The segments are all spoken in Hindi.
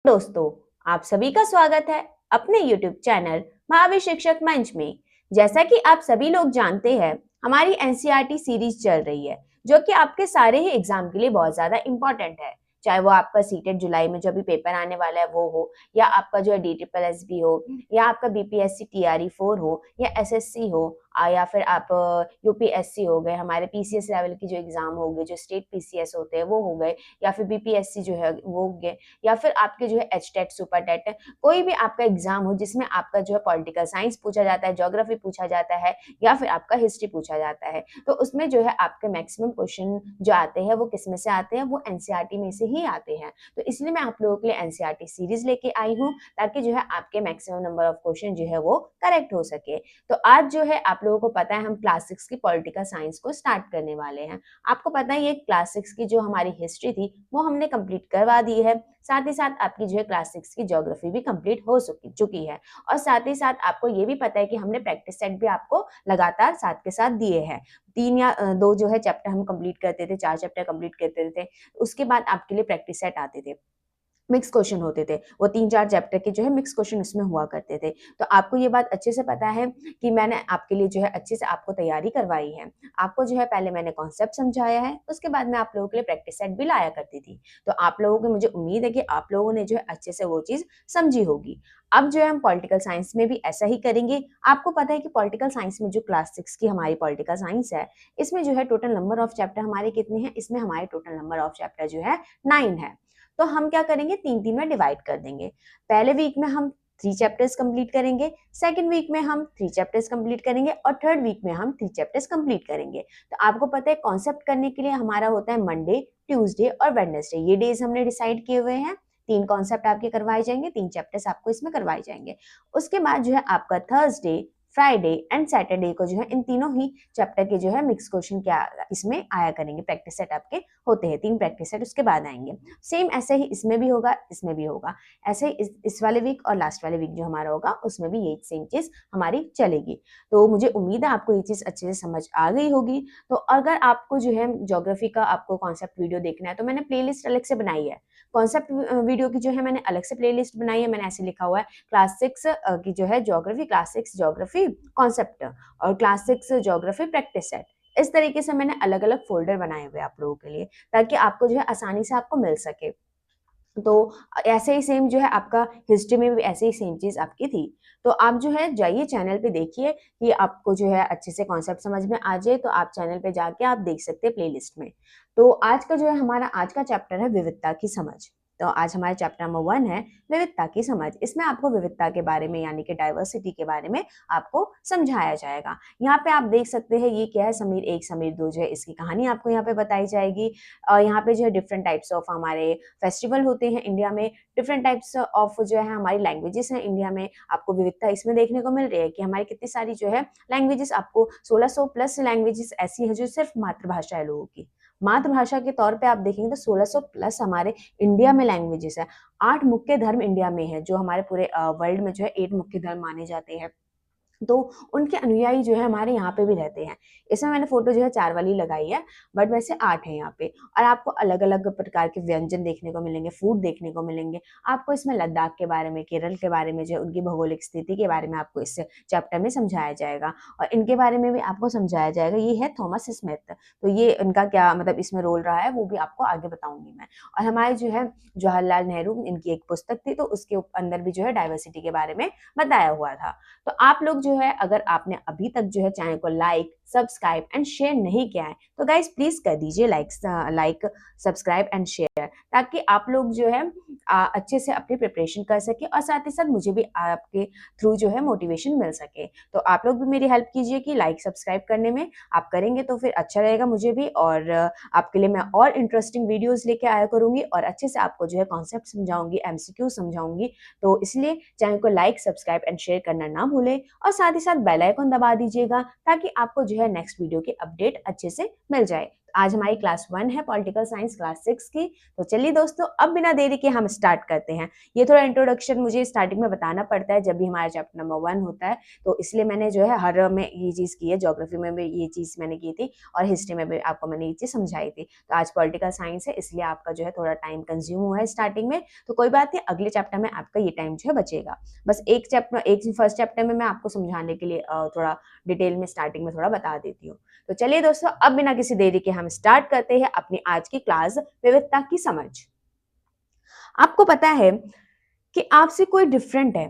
दोस्तों, आप सभी का स्वागत है अपने YouTube चैनल भावी शिक्षक मंच में। जैसा कि आप सभी लोग जानते हैं, हमारी एनसीईआरटी सीरीज चल रही है, जो कि आपके सारे ही एग्जाम के लिए बहुत ज्यादा इंपॉर्टेंट है। चाहे वो आपका सीटेट जुलाई में जो भी पेपर आने वाला है वो हो, या आपका जो है DSSS हो, या आपका BPSC TRE 4 हो, या SSC हो, या फिर आप UPSC हो गए, हमारे PCS लेवल की जो एग्जाम हो गए, जो स्टेट PCS होते हैं वो हो गए, या फिर BPSC जो है वो हो गए, या फिर आपके जो है HTET सुपर टेट, कोई भी आपका एग्जाम हो जिसमें आपका जो है पॉलिटिकल साइंस पूछा जाता है, ज्योग्राफी पूछा जाता है, या फिर आपका हिस्ट्री पूछा जाता है, तो उसमें जो है आपके मैक्सिमम क्वेश्चन जो आते हैं वो किस में से आते हैं, वो एनसीईआरटी में से ही आते हैं। तो इसलिए मैं आप लोगों के लिए एनसीईआरटी सीरीज लेके आई हूँ, ताकि जो है आपके मैक्सिमम नंबर ऑफ क्वेश्चन जो है वो करेक्ट हो सके। तो आज जो है आप लोगों को पता है हम क्लास 6 की पॉलिटिकल साइंस को स्टार्ट करने वाले हैं। आपको पता है ये क्लास 6 की जो हमारी हिस्ट्री थी वो हमने कंप्लीट करवा दी है। साथ ही साथ आपकी जो है क्लास 6 की ज्योग्राफी भी कंप्लीट हो चुकी है। और साथ ही साथ आपको ये भी पता है कि हमने प्रैक्टिस सेट भी आपको लगातार साथ के साथ दिए हैं। 3 या 2 जो है चैप्टर हम कंप्लीट करते थे, 4 चैप्टर कंप्लीट करते थे, उसके बाद आपके लिए प्रैक्टिस सेट आते थे, मिक्स क्वेश्चन होते थे। वो 3-4 चैप्टर के जो है मिक्स क्वेश्चन उसमें हुआ करते थे। तो आपको ये बात अच्छे से पता है कि मैंने आपके लिए जो है अच्छे से आपको तैयारी करवाई है। आपको जो है पहले मैंने कॉन्सेप्ट समझाया है, उसके बाद मैं आप लोगों के लिए प्रैक्टिस सेट भी लाया करती थी। तो आप लोगों को मुझे उम्मीद है कि आप लोगों ने जो है अच्छे से वो चीज़ समझी होगी। अब जो है हम पॉलिटिकल साइंस में भी ऐसा ही करेंगे। आपको पता है कि पॉलिटिकल साइंस में जो क्लास 6 की हमारी पॉलिटिकल साइंस है, इसमें जो है टोटल नंबर ऑफ चैप्टर हमारे कितने हैं? इसमें हमारे टोटल नंबर ऑफ चैप्टर जो है 9 है। तो हम क्या करेंगे, 3-3 में डिवाइड कर देंगे। पहले वीक में हम 3 चैप्टर्स कंप्लीट करेंगे, सेकंड वीक में हम 3 चैप्टर्स कंप्लीट करेंगे, और थर्ड वीक में हम 3 चैप्टर्स कंप्लीट करेंगे। तो आपको पता है कॉन्सेप्ट करने के लिए हमारा होता है मंडे, ट्यूसडे और वेडनेसडे। ये डेज हमने डिसाइड किए हुए हैं। 3 कॉन्सेप्ट आपके करवाए जाएंगे, 3 चैप्टर्स आपको इसमें करवाए जाएंगे। उसके बाद जो है आपका थर्सडे, फ्राइडे एंड सैटरडे को जो है इन तीनों ही चैप्टर के जो है मिक्स क्वेश्चन क्या इसमें आया करेंगे। प्रैक्टिस सेट आपके होते हैं 3 प्रैक्टिस सेट, उसके बाद आएंगे। सेम ऐसे ही इसमें भी होगा, इसमें भी होगा। ऐसे ही इस वाले वीक और लास्ट वाले वीक जो हमारा होगा उसमें भी यही सेम चीज हमारी चलेगी। तो मुझे उम्मीद है आपको ये चीज अच्छे से समझ आ गई होगी। तो अगर आपको जो है ज्योग्राफी का आपको कॉन्सेप्ट वीडियो देखना है तो मैंने प्लेलिस्ट अलग से बनाई है। कॉन्सेप्ट वीडियो की जो है मैंने अलग से प्लेलिस्ट बनाई है। मैंने ऐसे लिखा हुआ है क्लास 6 की जो है ज्योग्राफी, क्लास 6 ज्योग्राफी कॉन्सेप्ट और क्लास 6 ज्योग्राफी प्रैक्टिस सेट। इस तरीके से मैंने अलग अलग फोल्डर बनाए हुए आप लोगों के लिए, ताकि आपको जो है आसानी से आपको मिल सके। तो ऐसे ही सेम जो है आपका हिस्ट्री में भी ऐसे ही सेम चीज आपकी थी। तो आप जो है जाइए चैनल पे देखिए कि आपको जो है अच्छे से कॉन्सेप्ट समझ में आ जाए, तो आप चैनल पे जाके आप देख सकते हैं प्लेलिस्ट में। तो आज का जो है हमारा आज का चैप्टर है विविधता की समझ। तो आज हमारा चैप्टर नंबर 1 है विविधता की समझ। इसमें आपको विविधता के बारे में यानी कि डाइवर्सिटी के बारे में आपको समझाया जाएगा। यहाँ पे आप देख सकते हैं ये क्या है, समीर 1 समीर 2 जो है इसकी कहानी आपको यहाँ पे बताई जाएगी। और यहाँ पे जो है डिफरेंट टाइप्स ऑफ हमारे फेस्टिवल होते हैं इंडिया में, डिफरेंट टाइप्स ऑफ जो है हमारी लैंग्वेजेस हैं इंडिया में। आपको विविधता इसमें देखने को मिल रही है कि हमारी कितनी सारी जो है लैंग्वेजेस, आपको 1600 प्लस लैंग्वेजेस ऐसी है जो सिर्फ मातृभाषा है लोगों की। मातृभाषा के तौर पे आप देखेंगे तो 1600 प्लस हमारे इंडिया में लैंग्वेजेस है। 8 मुख्य धर्म इंडिया में है, जो हमारे पूरे वर्ल्ड में जो है 8 मुख्य धर्म माने जाते हैं। तो उनके अनुयायी जो है हमारे यहाँ पे भी रहते हैं। इसमें मैंने फोटो जो है 4 वाली लगाई है, बट वैसे 8 है यहाँ पे। और आपको अलग अलग प्रकार के व्यंजन देखने को मिलेंगे, फूड देखने को मिलेंगे। आपको इसमें लद्दाख के बारे में, केरल के बारे में, जो उनकी भौगोलिक स्थिति के बारे में आपको इस चैप्टर में समझाया जाएगा। और इनके बारे में भी आपको समझाया जाएगा। ये है थॉमस स्मिथ, तो ये इनका क्या मतलब इसमें रोल रहा है वो भी आपको आगे बताऊंगी मैं। और हमारे जो है जवाहरलाल नेहरू, इनकी एक पुस्तक थी, तो उसके अंदर भी जो है डाइवर्सिटी के बारे में बताया हुआ था। तो आप लोग जो है अगर आपने अभी तक जो है चैनल को लाइक, सब्सक्राइब एंड शेयर नहीं किया है तो गाइस प्लीज कर दीजिए लाइक, सब्सक्राइब एंड शेयर, ताकि आप लोग जो है अच्छे से अपनी प्रिपरेशन कर सके, और साथ ही साथ मुझे भी आपके थ्रू जो है मोटिवेशन मिल सके। तो आप लोग भी मेरी हेल्प कीजिए कि लाइक सब्सक्राइब करने में। आप करेंगे तो फिर अच्छा रहेगा मुझे भी, और आपके लिए मैं और इंटरेस्टिंग वीडियोस लेके आया करूंगी, और अच्छे से आपको जो है कॉन्सेप्ट समझाऊंगी, MCQ समझाऊंगी। तो इसलिए चैनल को लाइक, सब्सक्राइब एंड शेयर करना ना भूलें, और साथ ही साथ बेल आइकन दबा दीजिएगा, ताकि आपको जो है नेक्स्ट वीडियो की अपडेट अच्छे से मिल जाए। आज हमारी क्लास 1 है पॉलिटिकल साइंस क्लास 6 की। तो चलिए दोस्तों, अब बिना देरी के हम स्टार्ट करते हैं। ये थोड़ा इंट्रोडक्शन मुझे स्टार्टिंग में बताना पड़ता है जब भी हमारा चैप्टर नंबर 1 होता है, तो इसलिए मैंने जो है हर में ये चीज़ की है। ज्योग्राफी में भी ये चीज़ मैंने की थी और हिस्ट्री में भी आपको मैंने ये चीज़ समझाई थी। तो आज पॉलिटिकल साइंस है, इसलिए आपका जो है थोड़ा टाइम कंज्यूम हुआ है स्टार्टिंग में, तो कोई बात नहीं, अगले चैप्टर में आपका ये टाइम जो है बचेगा। बस एक फर्स्ट चैप्टर में मैं आपको समझाने के लिए थोड़ा डिटेल में स्टार्टिंग में थोड़ा बता देती हूँ। तो चलिए दोस्तों, अब बिना किसी देरी के हम स्टार्ट करते हैं अपनी आज की क्लास विविधता की समझ। आपको पता है कि आपसे कोई डिफरेंट है,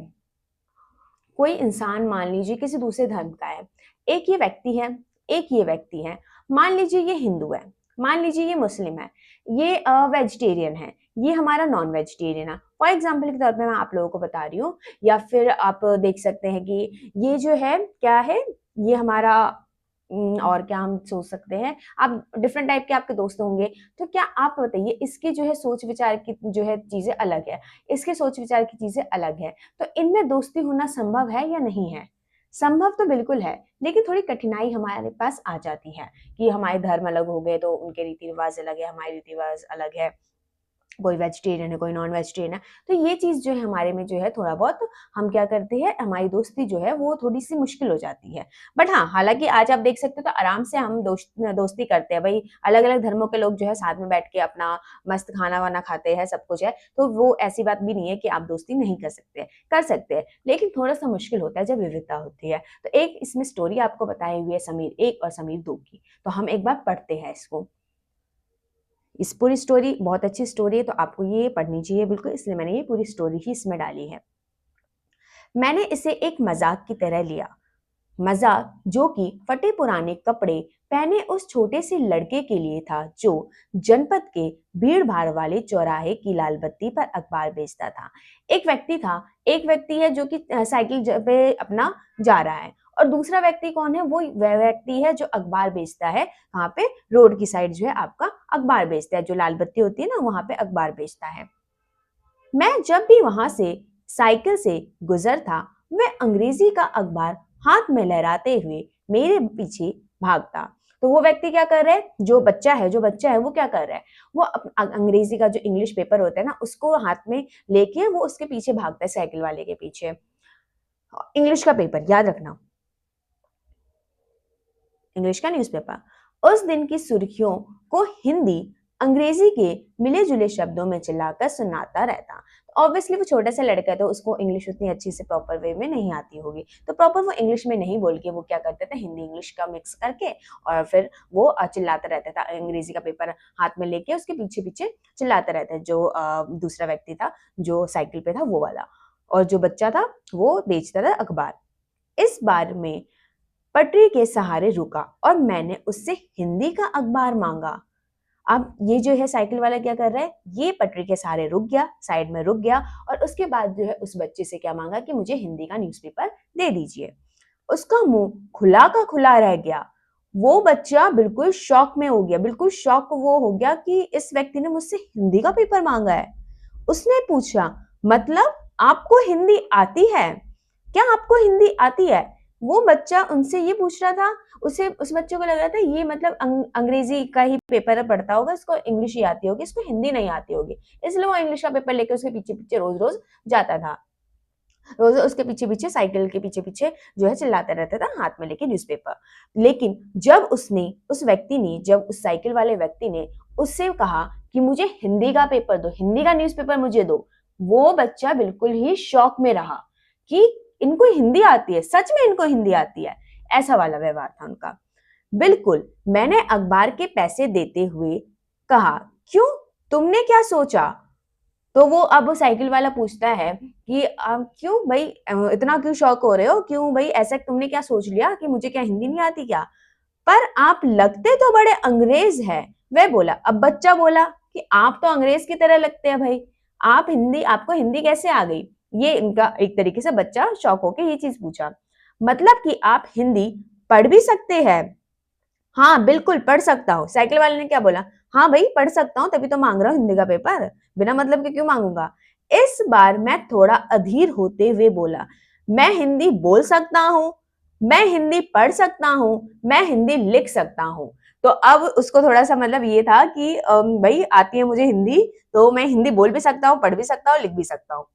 कोई इंसान मान लीजिए किसी दूसरे धर्म का है, एक ये व्यक्ति है, एक ये व्यक्ति है, मान लीजिए ये हिंदू है, मान लीजिए ये मुस्लिम है, ये वेजिटेरियन है, ये हमारा नॉन वेजिटेरियन है। फॉर एग्जाम्पल के तौर पे मैं आप लोगों को बता रही हूँ, या फिर आप देख सकते हैं कि ये जो है क्या है, ये हमारा और क्या हम सोच सकते हैं, आप डिफरेंट टाइप के आपके दोस्त होंगे, तो क्या आप बताइए इसकी जो है सोच विचार की जो है चीजें अलग है, इसके सोच विचार की चीजें अलग है, तो इनमें दोस्ती होना संभव है या नहीं है? संभव तो बिल्कुल है, लेकिन थोड़ी कठिनाई हमारे पास आ जाती है कि हमारे धर्म अलग हो गए तो उनके रीति रिवाज अलग है, हमारे रीति रिवाज अलग है, कोई वेजिटेरियन है, कोई नॉन वेजिटेरियन है, तो ये चीज जो है हमारे में जो है थोड़ा बहुत हम क्या करते हैं, हमारी दोस्ती जो है वो थोड़ी सी मुश्किल हो जाती है। बट हाँ, हालांकि आज आप देख सकते हो तो आराम से हम दोस्ती करते हैं भाई। अलग अलग धर्मों के लोग जो है साथ में बैठ के अपना मस्त खाना वाना खाते हैं, सब कुछ है, तो वो ऐसी बात भी नहीं है कि आप दोस्ती नहीं कर सकते, कर सकते हैं, लेकिन थोड़ा सा मुश्किल होता है जब विविधता होती है। तो एक इसमें स्टोरी आपको बताई हुई है समीर 1 और समीर 2 की, तो हम एक बार पढ़ते हैं इसको। इस पूरी स्टोरी बहुत अच्छी स्टोरी है, तो आपको ये पढ़नी चाहिए बिल्कुल, इसलिए मैंने ये पूरी स्टोरी ही इसमें डाली है। मैंने इसे एक मजाक की तरह लिया, मजाक जो कि फटे पुराने कपड़े पहने उस छोटे से लड़के के लिए था जो जनपद के भीड़ भाड़ वाले चौराहे की लाल बत्ती पर अखबार बेचता था। एक व्यक्ति है जो कि साइकिल पे अपना जा रहा है, और दूसरा व्यक्ति कौन है? वो वह व्यक्ति है जो अखबार बेचता है, वहां पे रोड की साइड जो है आपका अखबार बेचता है, जो लाल बत्ती होती है ना, वहां पे अखबार बेचता है। मैं जब भी वहां से साइकिल से गुजरता, वह अंग्रेजी का अखबार हाथ में लहराते हुए मेरे पीछे भागता। तो वो व्यक्ति क्या कर रहा है, जो बच्चा है वो क्या कर रहा है, वो अंग्रेजी का जो इंग्लिश पेपर होता है ना, उसको हाथ में लेके वो उसके पीछे भागता है, साइकिल वाले के पीछे। इंग्लिश का पेपर याद रखना, इंग्लिश का न्यूज़पेपर। उस दिन की सुर्खियों को हिंदी अंग्रेजी के मिले जुले शब्दों में चिल्लाकर सुनाता रहता। ऑब्वियसली वो छोटा सा लड़का है, तो उसको इंग्लिश उतनी अच्छी से प्रॉपर वे में नहीं आती होगी, तो प्रॉपर वो इंग्लिश में नहीं बोल के वो क्या करता था, हिंदी इंग्लिश का मिक्स करके, और फिर वो चिल्लाता रहता था, अंग्रेजी का पेपर हाथ में लेके उसके पीछे पीछे चिल्लाता रहता है। जो दूसरा व्यक्ति था जो साइकिल पे था वो वाला, और जो बच्चा था वो बेचता था अखबार। इस बार में पटरी के सहारे रुका और मैंने उससे हिंदी का अखबार मांगा। अब ये जो है साइकिल वाला क्या कर रहा है, ये पटरी के सहारे रुक गया, साइड में रुक गया, और उसके बाद जो है उस बच्चे से क्या मांगा कि मुझे हिंदी का न्यूज़पेपर दे दीजिए। उसका मुंह खुला का खुला रह गया। वो बच्चा बिल्कुल शॉक में हो गया, बिल्कुल शॉक वो हो गया कि इस व्यक्ति ने मुझसे हिंदी का पेपर मांगा है। उसने पूछा, मतलब आपको हिंदी आती है? क्या आपको हिंदी आती है? वो बच्चा उनसे ये पूछ रहा था, उस बच्चे को लग रहा था ये मतलब अंग्रेजी का ही पेपर पढ़ता होगा, इसको इंग्लिश ही आती होगी, इसको हिंदी नहीं आती होगी, इसलिए वो इंग्लिश का पेपर लेके उसके पीछे पीछे रोज रोज जाता था, रोज उसके पीछे पीछे साइकिल के पीछे पीछे जो है चिल्लाता रहता था हाथ में लेके न्यूज़पेपर। लेकिन जब उस साइकिल वाले व्यक्ति ने उससे कहा कि मुझे हिंदी का पेपर दो, हिंदी का न्यूज़पेपर मुझे दो, वो बच्चा बिल्कुल ही शॉक में रहा कि इनको हिंदी आती है, सच में इनको हिंदी आती है, ऐसा वाला व्यवहार था उनका। बिल्कुल, मैंने अखबार के पैसे देते हुए कहा, क्यों, तुमने क्या सोचा? तो वो अब साइकिल वाला पूछता है कि क्यों भाई, इतना क्यों शौक हो रहे हो, क्यों भाई, ऐसा तुमने क्या सोच लिया कि मुझे क्या हिंदी नहीं आती क्या? पर आप लगते तो बड़े अंग्रेज है, वह बोला। अब बच्चा बोला कि आप तो अंग्रेज की तरह लगते हैं भाई, आपको हिंदी कैसे आ गई? ये इनका एक तरीके से बच्चा शौक होके ये चीज पूछा। मतलब कि आप हिंदी पढ़ भी सकते हैं? हाँ बिल्कुल पढ़ सकता हूँ। साइकिल वाले ने क्या बोला, हाँ भाई पढ़ सकता हूँ, तभी तो मांग रहा हूँ हिंदी का पेपर, बिना मतलब के क्यों मांगूंगा? इस बार मैं थोड़ा अधीर होते हुए बोला, मैं हिंदी बोल सकता हूँ, मैं हिंदी पढ़ सकता हूँ, मैं हिंदी लिख सकता हूँ। तो अब उसको थोड़ा सा मतलब ये था कि भाई आती है मुझे हिंदी, तो मैं हिंदी बोल भी सकता हूँ, पढ़ भी सकता हूँ, लिख भी सकता हूँ।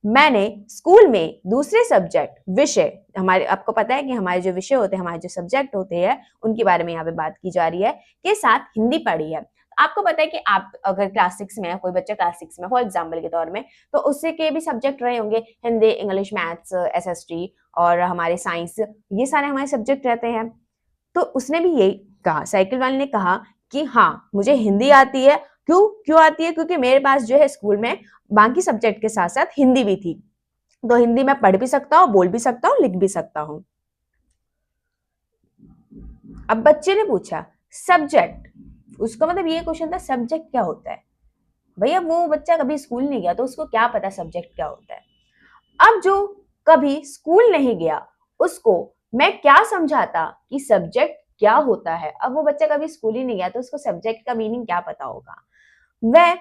मैंने स्कूल में दूसरे सब्जेक्ट विषय, हमारे आपको पता है कि हमारे जो विषय होते हैं, हमारे जो सब्जेक्ट होते हैं, उनके बारे में यहाँ पे बात की जा रही है, के साथ हिंदी पढ़ी है। आपको पता है कि आप अगर क्लास 6 में है, कोई बच्चा क्लास 6 में फॉर एग्जाम्पल के तौर में, तो उससे के भी सब्जेक्ट रहे होंगे, हिंदी, इंग्लिश, मैथ्स, एसएसटी और हमारे साइंस, ये सारे हमारे सब्जेक्ट रहते हैं। तो उसने भी यही कहा, साइकिल वाले ने कहा कि हाँ मुझे हिंदी आती है। क्यों क्यों आती है? क्योंकि मेरे पास जो है स्कूल में बाकी सब्जेक्ट के साथ साथ हिंदी भी थी, तो हिंदी मैं पढ़ भी सकता हूँ, बोल भी सकता हूँ, लिख भी सकता हूँ। अब बच्चे ने पूछा सब्जेक्ट, उसका मतलब ये क्वेश्चन था सब्जेक्ट क्या होता है। भैया वो बच्चा कभी स्कूल नहीं गया, तो उसको क्या पता सब्जेक्ट क्या होता है। अब जो कभी स्कूल नहीं गया, उसको मैं क्या समझाता कि सब्जेक्ट क्या होता है। अब वो बच्चा कभी स्कूल ही नहीं गया, तो उसको सब्जेक्ट का मीनिंग क्या पता होगा। वह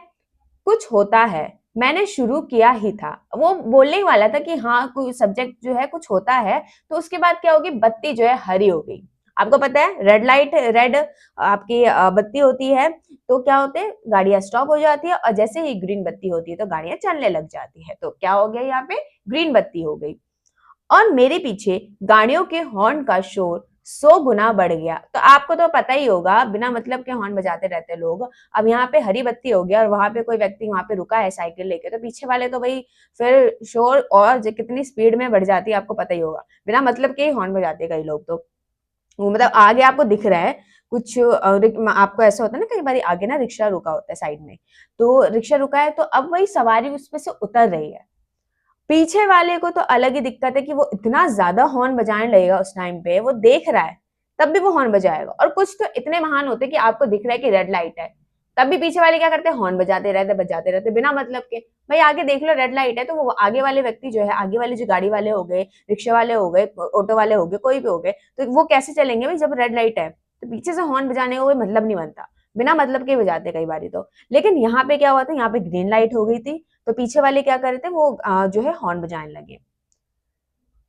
कुछ होता है, मैंने शुरू किया ही था, वो बोलने ही वाला था कि हाँ कोई सब्जेक्ट जो है कुछ होता है। तो उसके बाद क्या होगी, बत्ती जो है हरी हो गई। आपको पता है रेड लाइट, रेड आपकी बत्ती होती है, तो क्या होते हैं, गाड़ियां स्टॉप हो जाती है, और जैसे ही ग्रीन बत्ती होती है तो गाड़ियां चलने लग जाती है। तो क्या हो गया, यहाँ पे ग्रीन बत्ती हो गई। और मेरे पीछे गाड़ियों के हॉर्न का शोर 100 गुना बढ़ गया। तो आपको तो पता ही होगा, बिना मतलब के हॉर्न बजाते रहते लोग। अब यहाँ पे हरी बत्ती हो गया और वहां पे कोई व्यक्ति वहां पे रुका है साइकिल लेके, तो पीछे वाले तो भाई फिर शोर और कितनी स्पीड में बढ़ जाती है आपको पता ही होगा, बिना मतलब के हॉर्न बजाते कई लोग। तो वो मतलब आगे आपको दिख रहा है कुछ आपको ऐसा होता है ना, कई बार आगे ना रिक्शा रुका होता है साइड में, तो रिक्शा रुका है, तो अब वही सवारी उसमें से उतर रही है। पीछे वाले को तो अलग ही दिक्कत है कि वो इतना ज्यादा हॉर्न बजाने लगेगा उस टाइम पे, वो देख रहा है तब भी वो हॉर्न बजाएगा। और कुछ तो इतने महान होते हैं कि आपको दिख रहा है कि रेड लाइट है, तब भी पीछे वाले क्या करते हैं, हॉर्न बजाते रहते बिना मतलब के। भाई आगे देख लो रेड लाइट है, तो वो आगे वाले व्यक्ति जो है, आगे वाले जो गाड़ी वाले हो गए, रिक्शा वाले हो गए, ऑटो वाले हो गए, कोई भी हो गए, तो वो कैसे चलेंगे भाई जब रेड लाइट है। तो पीछे से हॉर्न बजाने का कोई मतलब नहीं बनता, बिना मतलब के बजाते कई बार तो। लेकिन यहाँ पे क्या हुआ था, यहाँ पे ग्रीन लाइट हो गई थी, तो पीछे वाले क्या कर रहे थे, वो जो है हॉर्न बजाने लगे।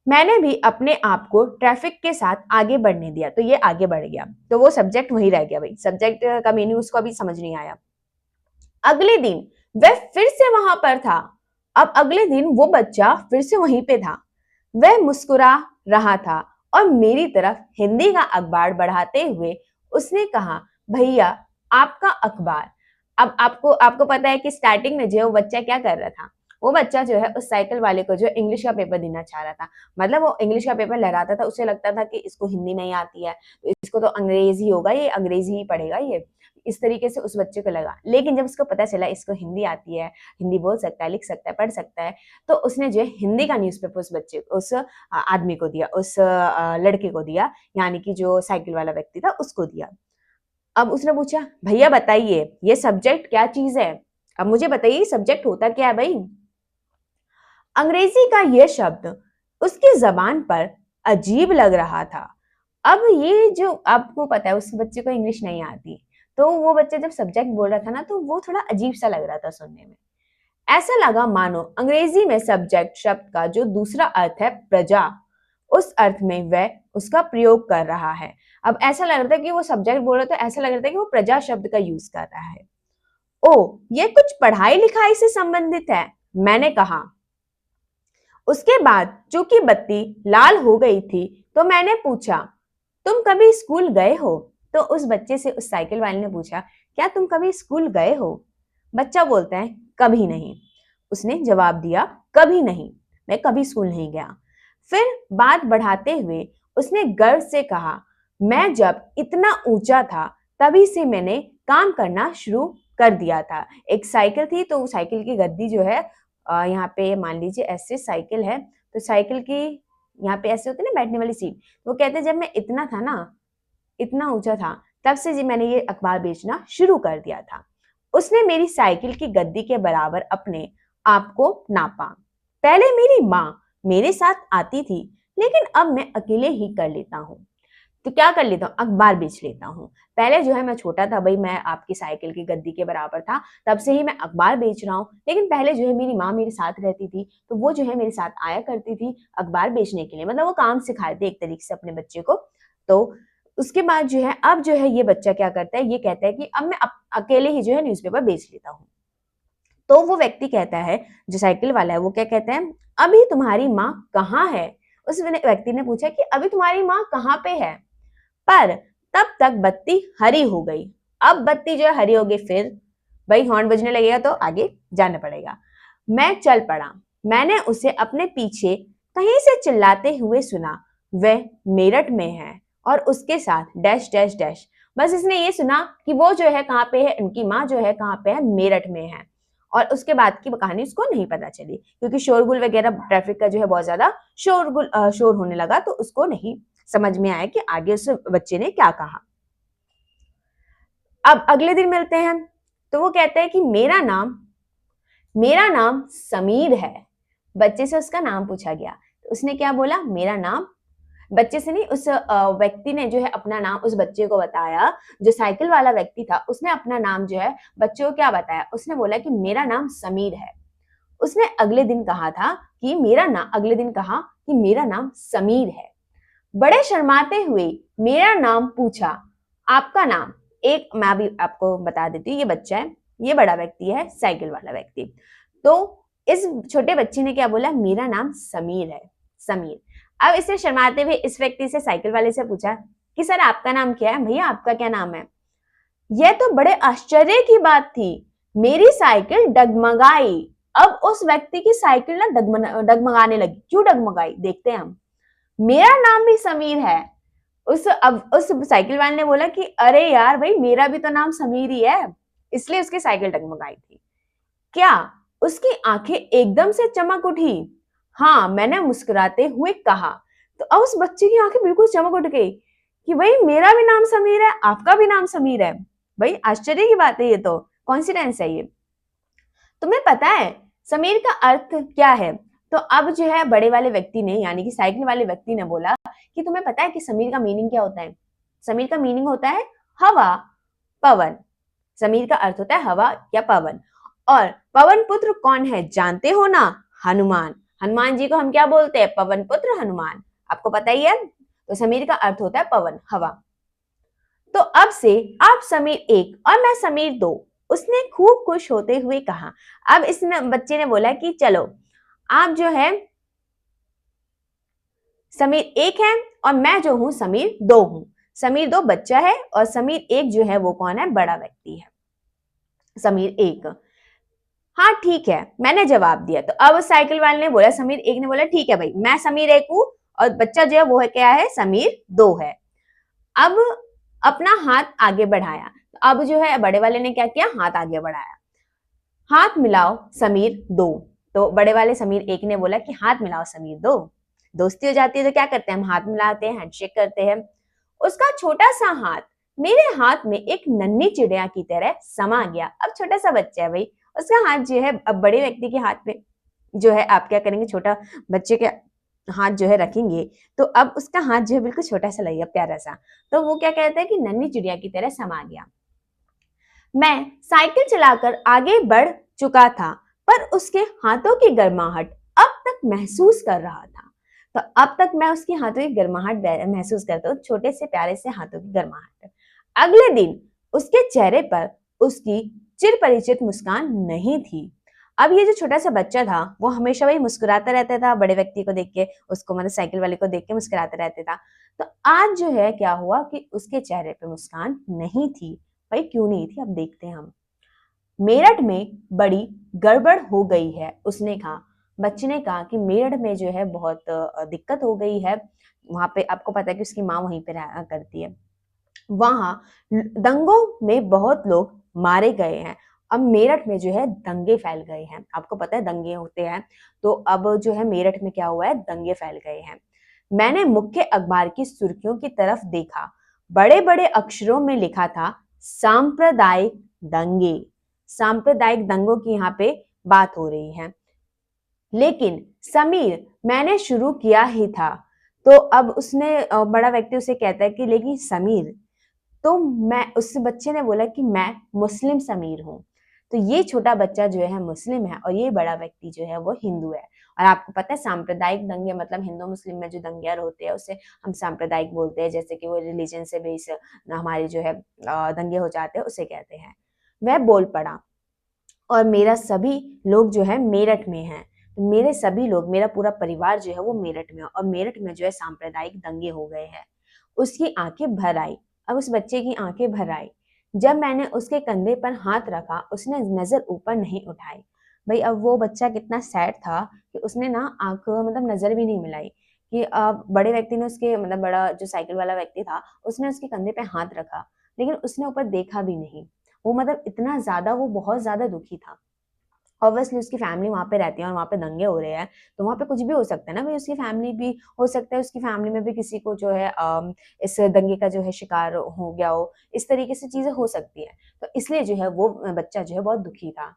मैंने भी अपने आप को ट्रैफिक के साथ आगे बढ़ने दिया, तो ये आगे बढ़ गया, तो वो सब्जेक्ट वहीं रह गया। भाई सब्जेक्ट का मीनिंग उसको अभी समझ नहीं आया। अगले दिन वह फिर से वहां पर था। अब अगले दिन वो बच्चा फिर से वहीं पे था। वह मुस्कुरा रहा था और मेरी तरफ हिंदी का अखबार बढ़ाते हुए उसने कहा, भैया आपका अखबार। अब आपको आपको पता है कि स्टार्टिंग में जो वो बच्चा क्या कर रहा था, वो बच्चा जो है उस साइकिल वाले को जो इंग्लिश का पेपर देना चाह रहा था। मतलब वो इंग्लिश का पेपर लहराता था, उसे लगता था कि इसको हिंदी नहीं आती है, तो इसको तो अंग्रेजी होगा, ये अंग्रेजी ही पढ़ेगा ये, इस तरीके से उस बच्चे को लगा। लेकिन जब उसको पता चला इसको हिंदी आती है, हिंदी बोल सकता है, लिख सकता है, पढ़ सकता है, तो उसने जो है हिंदी का न्यूज़पेपर उस बच्चे उस आदमी को दिया, उस लड़के को दिया, यानी कि जो साइकिल वाला व्यक्ति था उसको दिया। अब उसने पूछा, भैया बताइए ये सब्जेक्ट क्या चीज है, अब मुझे बताइए सब्जेक्ट होता क्या है भाई। अंग्रेजी का यह शब्द उसकी जबान पर अजीब लग रहा था। अब ये जो आपको पता है उस बच्चे को इंग्लिश नहीं आती, तो वो बच्चा जब सब्जेक्ट बोल रहा था ना, तो वो थोड़ा अजीब सा लग रहा था सुनने में। ऐसा लगा मानो अंग्रेजी में सब्जेक्ट शब्द का जो दूसरा अर्थ है प्रजा, उस अर्थ में वह उसका प्रयोग कर रहा है। अब ऐसा लग रहा था कि वो सब्जेक्ट बोल रहा था, ऐसा लग रहा था कि वो प्रजा शब्द का यूज कर रहा है। ओ, ये कुछ पढ़ाई लिखाई से संबंधित है, मैंने कहा। उसके बाद चूंकि बत्ती लाल हो गई थी, तो मैंने पूछा, तुम कभी स्कूल गए हो? तो उस बच्चे से उस साइकिल वाले ने पूछा, क्या तुम कभी स्कूल गए हो? बच्चा बोलता है, कभी नहीं। उसने जवाब दिया, कभी नहीं, मैं कभी स्कूल नहीं गया। फिर बात बढ़ाते हुए उसने गर्व से कहा, मैं जब इतना ऊंचा था तभी से मैंने काम करना शुरू कर दिया था। एक साइकिल थी, तो साइकिल की गद्दी जो है, यहाँ पे मान लीजिए ऐसे साइकिल है, तो साइकिल की यहाँ पे ऐसे होती है ना बैठने वाली सीट, वो कहते हैं जब मैं इतना था ना, इतना ऊंचा था, तब से जी मैंने ये अखबार बेचना शुरू कर दिया था। उसने मेरी साइकिल की गद्दी के बराबर अपने आप को नापा। पहले मेरी माँ मेरे साथ आती थी, लेकिन अब मैं अकेले ही कर लेता हूँ। तो क्या कर लेता हूँ, अखबार बेच लेता हूँ। पहले जो है मैं छोटा था भाई, मैं आपकी साइकिल की गद्दी के बराबर था, तब से ही मैं अखबार बेच रहा हूँ। लेकिन पहले जो है मेरी माँ मेरे साथ रहती थी, तो वो जो है मेरे साथ आया करती थी अखबार बेचने के लिए, मतलब वो काम सिखाए थे एक तरीके से अपने बच्चे को। तो उसके बाद जो है अब जो है ये बच्चा क्या करता है, ये कहता है कि अब मैं अकेले ही जो है न्यूज़पेपर बेच लेता हूँ। तो वो व्यक्ति कहता है, जो साइकिल वाला है, वो क्या कहता है, अभी तुम्हारी माँ कहाँ है? उस व्यक्ति ने पूछा कि अभी तुम्हारी माँ कहाँ पे है? पर तब तक बत्ती हरी हो गई। अब बत्ती जो है हरी हो गई, फिर भाई हॉर्न बजने लगेगा तो आगे जाना पड़ेगा। मैं चल पड़ा। मैंने उसे अपने पीछे कहीं से चिल्लाते हुए सुना, वह मेरठ में है और उसके साथ डैश डैश डैश। बस इसने ये सुना कि वो जो है कहाँ पे है, उनकी माँ जो है कहाँ पे है, मेरठ में है। और उसके बाद की कहानी उसको नहीं पता चली, क्योंकि शोरगुल वगैरह ट्रैफिक का जो है बहुत ज्यादा शोर होने लगा, तो उसको नहीं समझ में आया कि आगे उस बच्चे ने क्या कहा। अब अगले दिन मिलते हैं, तो वो कहता है कि मेरा नाम समीर है। बच्चे से उसका नाम पूछा गया, तो उसने क्या बोला, मेरा नाम। बच्चे से नहीं, उस व्यक्ति ने जो है अपना नाम उस बच्चे को बताया। जो साइकिल वाला व्यक्ति था उसने अपना नाम जो है बच्चे को क्या बताया, उसने बोला कि मेरा नाम समीर है। उसने अगले दिन कहा कि मेरा नाम समीर है। बड़े शर्माते हुए मेरा नाम पूछा, आपका नाम? एक मैं भी आपको बता देती हूँ, ये बच्चा है, ये बड़ा व्यक्ति है, साइकिल वाला व्यक्ति। तो इस छोटे बच्चे ने क्या बोला, मेरा नाम समीर है, समीर। अब इसने शर्माते हुए इस व्यक्ति से, साइकिल वाले से पूछा कि सर आपका नाम क्या है? भैया आपका क्या नाम है? यह तो बड़े आश्चर्य की बात थी, मेरी साइकिल डगमगाई। अब उस व्यक्ति की साइकिल ना डगमगाने लगी। क्यों डगमगाई, देखते हैं हम। मेरा नाम भी समीर है। उस साइकिल वाले ने बोला कि अरे यार भाई, मेरा भी तो नाम समीर ही है, इसलिए उसकी साइकिल डगमगाई थी। क्या? उसकी आंखें एकदम से चमक उठी। हाँ, मैंने मुस्कुराते हुए कहा। तो अब उस बच्चे की आंखें बिल्कुल चमक उठ गई कि भाई मेरा भी नाम समीर है, आपका भी नाम समीर है। भाई आश्चर्य की बात है, ये तो कॉन्सिडेंस है ये। तुम्हें पता है समीर का अर्थ क्या है? तो अब जो है बड़े वाले व्यक्ति ने, यानी कि साइकिल वाले व्यक्ति ने बोला कि तुम्हें पता है कि समीर का मीनिंग क्या होता है? समीर का मीनिंग होता है हवा, पवन। समीर का अर्थ होता है हवा या पवन। और पवन पुत्र कौन है जानते हो ना? हनुमान। हनुमान जी को हम क्या बोलते हैं? पवन पुत्र हनुमान। आपको पता ही है। तो समीर का अर्थ होता है पवन, हवा। तो अब से आप समीर 1 और मैं समीर 2, उसने खूब खुश होते हुए कहा। अब इस बच्चे ने बोला कि चलो आप जो है समीर 1 है और मैं जो हूं समीर 2 हूं। समीर 2 बच्चा है और समीर 1 जो है वो कौन है? बड़ा व्यक्ति है, समीर 1। हाँ ठीक है, मैंने जवाब दिया। तो अब साइकिल वाले ने बोला, समीर 1 ने बोला ठीक है भाई, मैं समीर 1 हूं और बच्चा जो है वो है क्या है? समीर 2 है। अब अपना हाथ आगे बढ़ाया। तो अब जो है बड़े वाले ने क्या किया? हाथ आगे बढ़ाया। हाथ मिलाओ समीर 2। तो बड़े वाले समीर 1 ने बोला कि हाथ मिलाओ समीर 2। दोस्ती हो जाती है तो क्या करते हैं हम? हाथ मिलाते हैं, हैंडशेक करते हैं। उसका छोटा सा हाथ मेरे हाथ में एक नन्ही चिड़िया की तरह समा गया। अब छोटा सा बच्चा है भाई, उसका हाथ जो है अब बड़े व्यक्ति के हाथ में जो है आप क्या करेंगे, छोटा बच्चे के हाथ जो है रखेंगे, तो अब उसका हाथ जो है बिल्कुल छोटा सा लगेगा, प्यारा सा। तो वो क्या कहता है कि नन्ही चिड़िया की तरह समा गया। मैं साइकिल चलाकर आगे बढ़ चुका था, पर उसके हाथों की गर्माहट अब तक महसूस कर रहा था। तो अब तक मैं उसकी हाथों की गर्माहट महसूस करता हूँ, छोटे से प्यारे से हाथों की गर्माहट। अगले दिन उसके चेहरे पर उसकी चिरपरिचित मुस्कान नहीं थी। अब ये जो छोटा सा बच्चा था वो हमेशा वही मुस्कुराता रहता था, बड़े व्यक्ति को देख के, उसको मतलब साइकिल वाले को देख के मुस्कुराता रहता था। तो आज जो है क्या हुआ कि उसके चेहरे पे मुस्कान नहीं थी। भाई क्यों नहीं थी, अब देखते हैं हम। मेरठ में बड़ी गड़बड़ हो गई है, उसने कहा। बच्चे ने कहा कि मेरठ में जो है बहुत दिक्कत हो गई है। वहां पे आपको पता है कि उसकी माँ वहीं पे रहा करती है। वहां दंगों में बहुत लोग मारे गए हैं। अब मेरठ में जो है दंगे फैल गए हैं। आपको पता है दंगे होते हैं, तो अब जो है मेरठ में क्या हुआ है? दंगे फैल गए हैं। मैंने मुख्य अखबार की सुर्खियों की तरफ देखा। बड़े बड़े अक्षरों में लिखा था सांप्रदायिक दंगे। सांप्रदायिक दंगों की यहाँ पे बात हो रही है। लेकिन समीर, मैंने शुरू किया ही था। तो अब उसने बड़ा व्यक्ति उसे कहता है कि लेकिन समीर, तो मैं, उस बच्चे ने बोला कि मैं मुस्लिम समीर हूं। तो ये छोटा बच्चा जो है मुस्लिम है और ये बड़ा व्यक्ति जो है वो हिंदू है। और आपको पता है सांप्रदायिक दंगे मतलब हिंदू मुस्लिम में जो दंगे होते हैं उसे हम सांप्रदायिक बोलते हैं, जैसे कि वो रिलीजन से बेस हमारे जो है दंगे हो जाते हैं उसे कहते हैं। वह बोल पड़ा, और मेरा सभी लोग जो है मेरठ में हैं, मेरे सभी लोग, मेरा पूरा परिवार जो है वो मेरठ में है और मेरठ में जो है सांप्रदायिक दंगे हो गए हैं। उसकी आंखें भर आई। अब उस बच्चे की आंखें भर आई। जब मैंने उसके कंधे पर हाथ रखा उसने नजर ऊपर नहीं उठाई। भाई अब वो बच्चा कितना सैड था कि उसने ना आंख मतलब नजर भी नहीं मिलाई कि अब बड़े व्यक्ति ने उसके मतलब बड़ा जो साइकिल वाला व्यक्ति था उसने उसके कंधे पे हाथ रखा, लेकिन उसने ऊपर देखा भी नहीं। वो मतलब इतना ज्यादा, वो बहुत ज्यादा दुखी था। ऑब्वियसली उसकी फैमिली वहां पे रहती है और वहां पे दंगे हो रहे हैं, तो वहां पे कुछ भी हो सकता है ना भाई, उसकी फैमिली भी हो सकता है, उसकी फैमिली में भी किसी को जो है इस दंगे का जो है शिकार हो गया हो, इस तरीके से चीजें हो सकती है। तो इसलिए जो है वो बच्चा जो है बहुत दुखी था।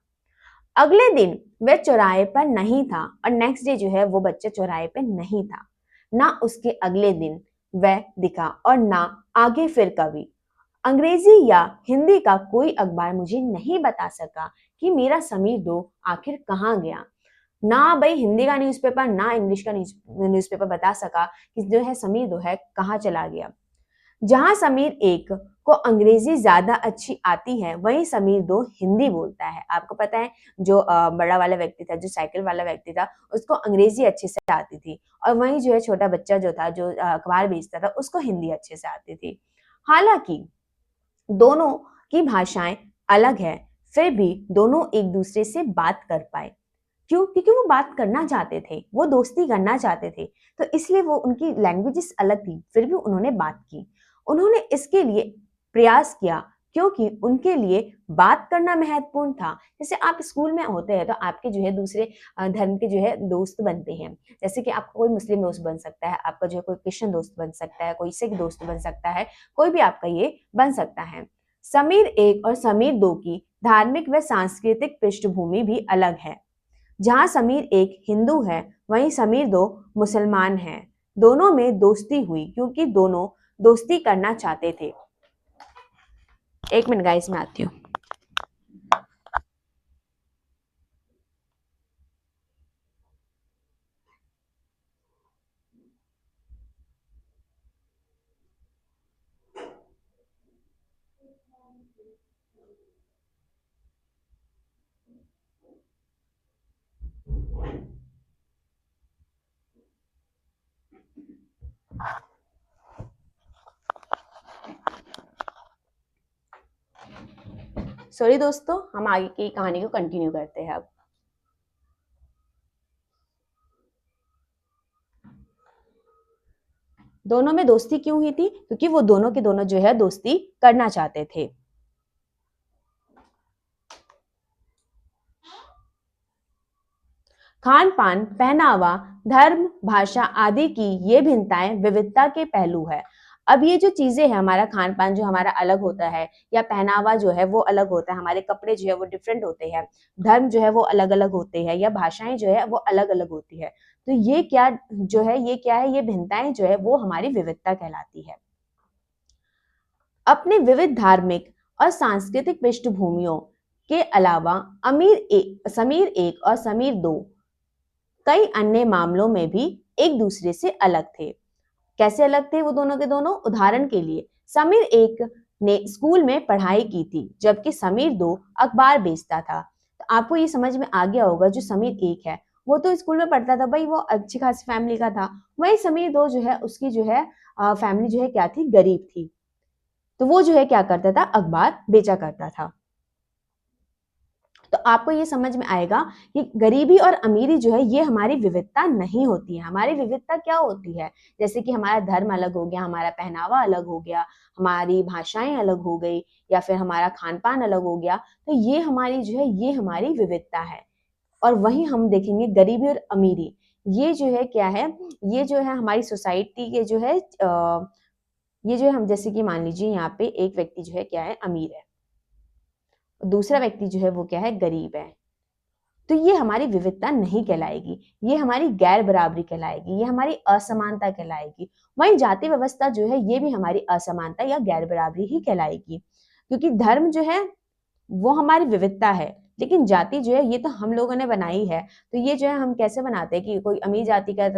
अगले दिन वह चौराहे पर नहीं था और नेक्स्ट डे जो है वो बच्चा चौराहे पे नहीं था। ना उसके अगले दिन वह दिखा और ना आगे फिर कभी। अंग्रेजी या हिंदी का कोई अखबार मुझे नहीं बता सका कि मेरा समीर दो आखिर कहाँ गया। ना भाई हिंदी का न्यूज़पेपर ना इंग्लिश का न्यूज़पेपर बता सका कि जो है समीर दो है कहाँ चला गया। जहां समीर एक को अंग्रेजी ज्यादा अच्छी आती है वहीं समीर दो हिंदी बोलता है। आपको पता है जो बड़ा वाला व्यक्ति था, जो साइकिल वाला व्यक्ति था, उसको अंग्रेजी अच्छे से आती थी और वहीं जो है छोटा बच्चा जो था, जो अखबार बेचता था, उसको हिंदी अच्छे से आती थी। हालांकि दोनों की भाषाएं अलग है, फिर भी दोनों एक दूसरे से बात कर पाए। क्यों? क्योंकि वो बात करना चाहते थे, वो दोस्ती करना चाहते थे, तो इसलिए वो उनकी लैंग्वेजेस अलग थी, फिर भी उन्होंने बात की। उन्होंने इसके लिए प्रयास किया क्योंकि उनके लिए बात करना महत्वपूर्ण था। जैसे आप स्कूल में होते हैं तो आपके जो है दूसरे धर्म के जो है दोस्त बनते हैं। जैसे कि आपका कोई मुस्लिम दोस्त बन सकता है, आपका जो है कोई क्रिश्चियन दोस्त बन सकता है, कोई सिख दोस्त बन सकता है, कोई भी आपका ये बन सकता है। समीर एक और समीर दो की धार्मिक व सांस्कृतिक पृष्ठभूमि भी अलग है। जहां समीर एक हिंदू है वहीं समीर दो मुसलमान हैं। दोनों में दोस्ती हुई क्योंकि दोनों दोस्ती करना चाहते थे। एक मिनट गाइस, मैं आती हूँ। सॉरी दोस्तों, हम आगे की कहानी को कंटिन्यू करते हैं अब। दोनों में दोस्ती क्यों हुई थी? क्योंकि वो दोनों के दोनों जो है दोस्ती करना चाहते थे। खान पान, पहनावा, धर्म, भाषा आदि की ये भिन्नताएं विविधता के पहलू है। अब ये जो चीजें हैं, हमारा खान पान जो हमारा अलग होता है, या पहनावा जो है वो अलग होता है, हमारे कपड़े जो है वो डिफरेंट होते हैं, धर्म जो है वो अलग अलग होते हैं, या भाषाएं जो है वो अलग अलग होती है, तो ये क्या जो है, ये क्या है, ये भिन्नताएं जो है वो हमारी विविधता कहलाती है। अपने विविध धार्मिक और सांस्कृतिक पृष्ठभूमियों के अलावा समीर एक और समीर दो कई अन्य मामलों में भी एक दूसरे से अलग थे। कैसे अलग थे वो दोनों के दोनों? उदाहरण के लिए समीर एक ने स्कूल में पढ़ाई की थी जबकि समीर दो अखबार बेचता था। तो आपको ये समझ में आ गया होगा, जो समीर एक है वो तो स्कूल में पढ़ता था भाई, वो अच्छी खासी फैमिली का था। वही समीर दो जो है उसकी जो है फैमिली जो है क्या थी, गरीब थी, तो वो जो है क्या करता था, अखबार बेचा करता था। तो आपको ये समझ में आएगा कि गरीबी और अमीरी जो है ये हमारी विविधता नहीं होती है। हमारी विविधता क्या होती है? जैसे कि हमारा धर्म अलग हो गया, हमारा पहनावा अलग हो गया, हमारी भाषाएं अलग हो गई, या फिर हमारा खान पान अलग हो गया, तो ये हमारी जो है ये हमारी विविधता है। और वहीं हम देखेंगे गरीबी और अमीरी, ये जो है क्या है, ये जो है हमारी सोसाइटी के जो है ये जो है, हम जैसे कि मान लीजिए यहाँ पे एक व्यक्ति जो है क्या है, अमीर है, दूसरा व्यक्ति जो है वो क्या है, गरीब है, तो ये हमारी विविधता नहीं कहलाएगी, ये हमारी गैर बराबरी कहलाएगी, ये हमारी असमानता कहलाएगी। वहीं जाति व्यवस्था जो है ये भी हमारी असमानता या गैर बराबरी ही कहलाएगी, क्योंकि धर्म जो है वो हमारी विविधता है, लेकिन जाति जो है ये तो हम लोगों ने बनाई है। तो ये जो है हम कैसे बनाते हैं कि कोई अमीर जाति का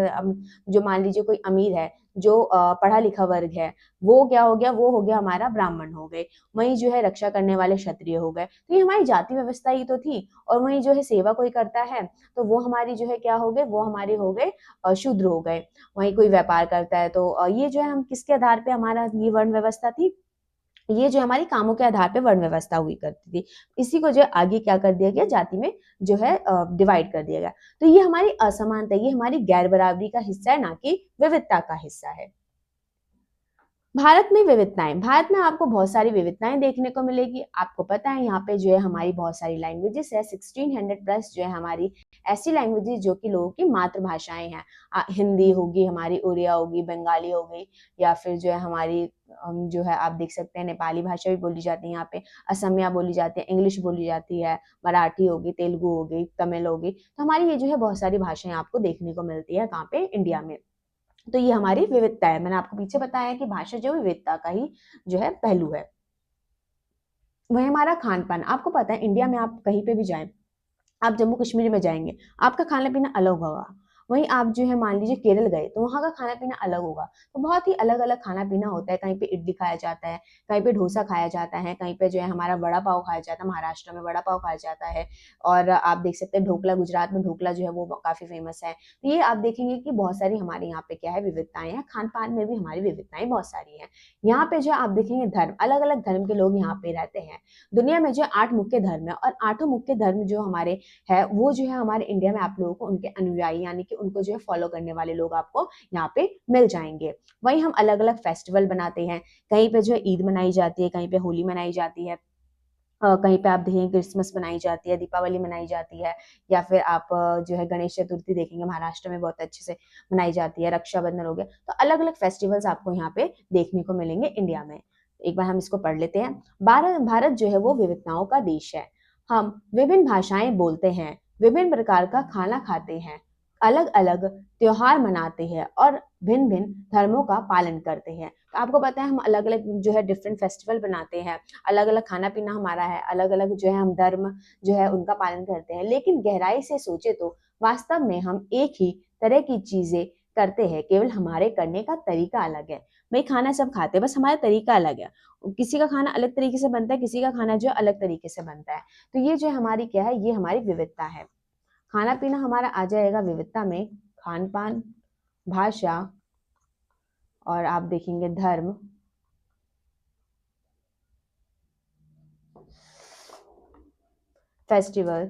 जो मान लीजिए कोई अमीर है, जो पढ़ा लिखा वर्ग है, वो क्या हो गया, वो हो गया हमारा ब्राह्मण हो गए, वहीं जो है रक्षा करने वाले क्षत्रिय हो गए। तो ये हमारी जाति व्यवस्था ही तो थी। और वहीं जो है सेवा कोई करता है तो वो हमारी जो है क्या हो गए, वो हमारे हो गए शूद्र हो गए। वहीं कोई व्यापार करता है तो ये जो है हम किसके आधार पे हमारा ये वर्ण व्यवस्था थी, ये जो हमारी कामों के आधार पे वर्ण व्यवस्था हुई करती थी। इसी को जो है आगे क्या कर दिया गया, जाति में जो है डिवाइड कर दिया गया। तो ये हमारी असमानता, ये हमारी गैर बराबरी का हिस्सा है, ना कि विविधता का हिस्सा है। भारत में विविधताएं, भारत में आपको बहुत सारी विविधताएं देखने को मिलेगी। आपको पता है यहाँ पे जो है हमारी बहुत सारी लैंग्वेजेस है, 1600 प्लस जो है हमारी ऐसी लैंग्वेजेस जो कि लोगों की मातृभाषाएं हैं। हिंदी होगी हमारी, उड़िया होगी, बंगाली हो गई, या फिर जो है हमारी जो है आप देख सकते हैं नेपाली भाषा भी बोली जाती है यहाँ पे, असमिया बोली जाती है, इंग्लिश बोली जाती है, मराठी होगी, तेलुगु होगी, तमिल होगी। तो हमारी ये जो है बहुत सारी भाषाएं आपको देखने को मिलती है कहाँ पे, इंडिया में। तो ये हमारी विविधता है। मैंने आपको पीछे बताया कि भाषा जो विविधता का ही जो है पहलू है। वही हमारा खान पान, आपको पता है इंडिया में आप कहीं पे भी जाएं, आप जम्मू कश्मीर में जाएंगे, आपका खाना पीना अलग होगा। वहीं आप जो है मान लीजिए केरल गए तो वहां का खाना पीना अलग होगा। तो बहुत ही अलग अलग खाना पीना होता है। कहीं पे इडली खाया जाता है, कहीं पे डोसा खाया जाता है, कहीं पे जो है हमारा वड़ा पाव खाया जाता है, महाराष्ट्र में वड़ा पाव खाया जाता है। और आप देख सकते हैं ढोकला, गुजरात में ढोकला जो है वो काफी फेमस है। तो ये आप देखेंगे कि बहुत सारी हमारे यहाँ पे क्या है, विविधताएं हैं। खान पान में भी हमारी विविधताएं बहुत सारी हैं। यहाँ पे जो आप देखेंगे धर्म, अलग अलग धर्म के लोग यहाँ पे रहते हैं। दुनिया में जो 8 मुख्य धर्म है, और 8 मुख्य धर्म जो हमारे है वो जो है हमारे इंडिया में आप लोगों को उनके अनुयायी यानी कि उनको जो है फॉलो करने वाले लोग आपको यहाँ पे मिल जाएंगे। वहीं हम अलग अलग फेस्टिवल बनाते हैं। कहीं पे जो है ईद मनाई जाती है, कहीं पे होली मनाई जाती है, कहीं पे आप देखेंगे क्रिसमस मनाई जाती है, दीपावली मनाई जाती है, या फिर आप जो है गणेश चतुर्थी देखेंगे महाराष्ट्र में बहुत अच्छे से मनाई जाती है, रक्षाबंधन हो गया। तो अलग अलग फेस्टिवल्स आपको यहाँ पे देखने को मिलेंगे इंडिया में। एक बार हम इसको पढ़ लेते हैं। भारत जो है वो विविधताओं का देश है। हम विभिन्न भाषाएं बोलते हैं, विभिन्न प्रकार का खाना खाते हैं, अलग अलग त्योहार मनाते हैं और भिन्न भिन्न धर्मों का पालन करते हैं। तो आपको पता है हम अलग अलग जो है डिफरेंट फेस्टिवल बनाते हैं, अलग अलग खाना पीना हमारा है, अलग अलग जो है हम धर्म जो है उनका पालन करते हैं। लेकिन गहराई से सोचे तो वास्तव में हम एक ही तरह की चीजें करते हैं, केवल हमारे करने का तरीका अलग है। भाई खाना सब खाते हैं, बस हमारा तरीका अलग है। किसी का खाना अलग तरीके से बनता है, किसी का खाना जो है अलग तरीके से बनता है। तो ये जो हमारी क्या है, ये हमारी विविधता है। खाना पीना हमारा आ जाएगा विविधता में, खान पान, भाषा, और आप देखेंगे धर्म, फेस्टिवल,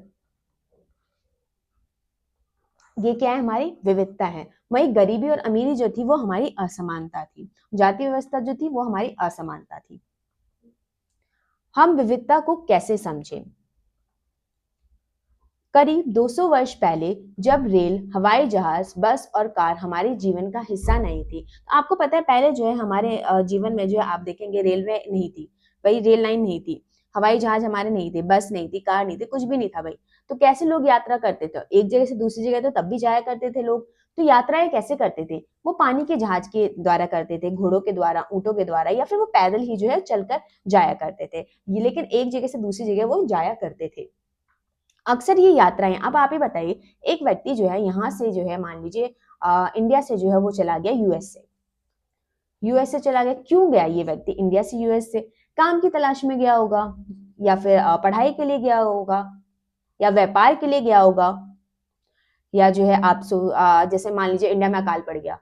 ये क्या है, हमारी विविधता है। वही गरीबी और अमीरी जो थी वो हमारी असमानता थी। जाति व्यवस्था जो थी वो हमारी असमानता थी। हम विविधता को कैसे समझें? करीब 200 वर्ष पहले जब रेल, हवाई जहाज, बस और कार हमारे जीवन का हिस्सा नहीं थी। तो आपको पता है पहले जो है हमारे जीवन में जो है आप देखेंगे रेलवे नहीं थी, भाई रेल लाइन नहीं थी, हवाई जहाज हमारे नहीं थे, बस नहीं थी, कार नहीं थी, कुछ भी नहीं था भाई। तो कैसे लोग यात्रा करते थे? एक जगह से दूसरी जगह तो तब भी जाया करते थे लोग। तो यात्राएं कैसे करते थे? वो पानी के जहाज के द्वारा करते थे, घोड़ों के द्वारा, ऊंटों के द्वारा, या फिर वो पैदल ही जो है चलकर जाया करते थे। लेकिन एक जगह से दूसरी जगह वो जाया करते थे। अक्सर ये यात्राएं, अब आप ही बताइए, एक व्यक्ति जो है यहाँ से जो है मान लीजिए इंडिया से जो है वो चला गया यूएस से चला गया। क्यों गया ये व्यक्ति इंडिया से यूएस से? काम की तलाश में गया होगा, या फिर पढ़ाई के लिए गया होगा, या व्यापार के लिए गया होगा, या जो है आप जैसे मान लीजिए इंडिया में अकाल पड़ गया,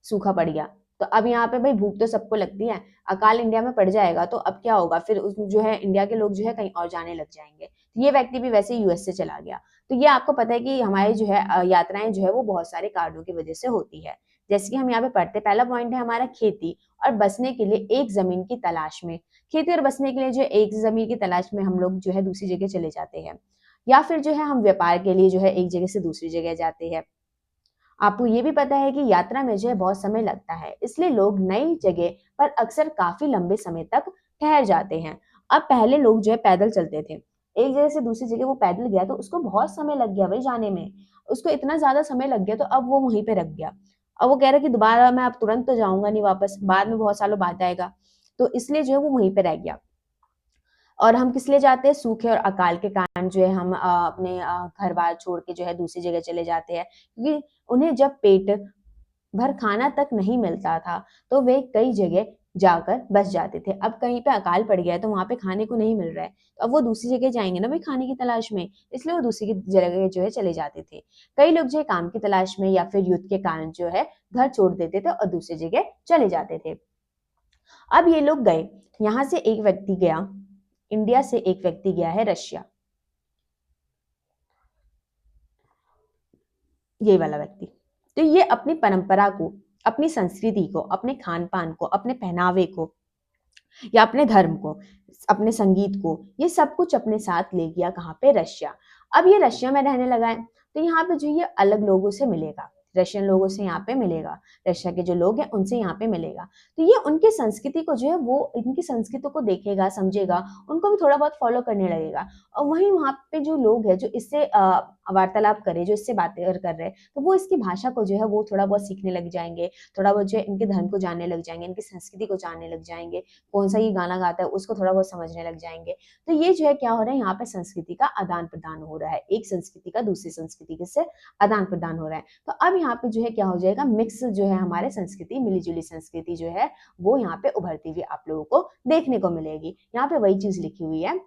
सूखा पड़ गया, तो अब यहाँ पे भाई भूख तो सबको लगती है। अकाल इंडिया में पड़ जाएगा तो अब क्या होगा, फिर जो है इंडिया के लोग जो है कहीं और जाने लग जाएंगे। तो ये व्यक्ति भी वैसे यूएस से चला गया। तो ये आपको पता है कि हमारी जो है यात्राएं जो है वो बहुत सारे कारणों की वजह से होती है। जैसे कि हम यहाँ पे पढ़ते, पहला पॉइंट है हमारा खेती और बसने के लिए एक जमीन की तलाश में। खेती और बसने के लिए जो एक जमीन की तलाश में हम लोग जो है दूसरी जगह चले जाते हैं, या फिर जो है हम व्यापार के लिए जो है एक जगह से दूसरी जगह जाते हैं। आपको ये भी पता है कि यात्रा में जो है बहुत समय लगता है, इसलिए लोग नई जगह पर अक्सर काफी लंबे समय तक ठहर जाते हैं। अब पहले लोग जो है पैदल चलते थे, एक जगह से दूसरी जगह वो पैदल गया तो उसको बहुत समय लग गया भाई जाने में, उसको इतना ज्यादा समय लग गया तो अब वो वहीं पे रख गया। अब वो कह रहा है कि दोबारा मैं अब तुरंत तो जाऊंगा नहीं वापस, बाद में बहुत सालों बाद आएगा, तो इसलिए जो है वो वहीं पे रह गया। और हम किस लिए जाते हैं? सूखे और अकाल के कारण जो है हम अपने घर बार छोड़ के जो है दूसरी जगह चले जाते हैं, क्योंकि उन्हें जब पेट भर खाना तक नहीं मिलता था, तो वे कई जगह जाकर बस जाते थे। अब कहीं पे अकाल पड़ गया है तो वहाँ पे खाने को नहीं मिल रहा है, तो अब वो दूसरी जगह जाएँगे ना भाई खाने की तलाश में, इसलिए वो दूसरी की जगह जो है चले जाते थे। कई लोग जो है काम की तलाश में या फिर युद्ध के कारण जो है घर छोड़ देते थे और दूसरी जगह चले जाते थे। अब ये लोग गए, यहाँ से एक व्यक्ति गया, इंडिया से एक व्यक्ति गया है रशिया, ये वाला व्यक्ति। तो ये अपनी परंपरा को, अपनी संस्कृति को, अपने खान-पान को, अपने पहनावे को या अपने धर्म को, अपने संगीत को, ये सब कुछ अपने साथ ले गया कहाँ पे? रशिया। अब ये रशिया में रहने लगा है, तो यहाँ पे जो ये अलग लोगों से मिलेगा, रशियन लोगों से यहाँ पे मिलेगा, रशिया के जो लोग हैं उनसे यहाँ पे मिलेगा। तो ये उनकी संस्कृति को जो है वो इनकी संस्कृति को देखेगा, समझेगा, उनको भी थोड़ा बहुत फॉलो करने लगेगा। और वहीं वहाँ पे जो लोग हैं जो इससे वार्तालाप करे, जो इससे बातें कर रहे हैं, तो वो इसकी भाषा को जो है वो थोड़ा बहुत सीखने लग जाएँगे, थोड़ा बहुत जो है इनके धर्म को जानने लग जाएँगे, इनकी संस्कृति को जानने लग जाएँगे। कौन-सा ये गाना गाता है उसको थोड़ा बहुत समझने लग जाएँगे। तो ये जो है क्या हो रहा है यहाँ पे संस्कृति का आदान-प्रदान हो रहा है। एक संस्कृति का दूसरी संस्कृति के से आदान-प्रदान हो रहा है। तो अब यहाँ पे जो है क्या हो जाएगा मिक्स जो है हमारे संस्कृति, मिली-जुली संस्कृति जो है वो यहाँ पे उभरती हुई आप लोगों को देखने को मिलेगी। यहाँ पे वही चीज़ लिखी हुई है।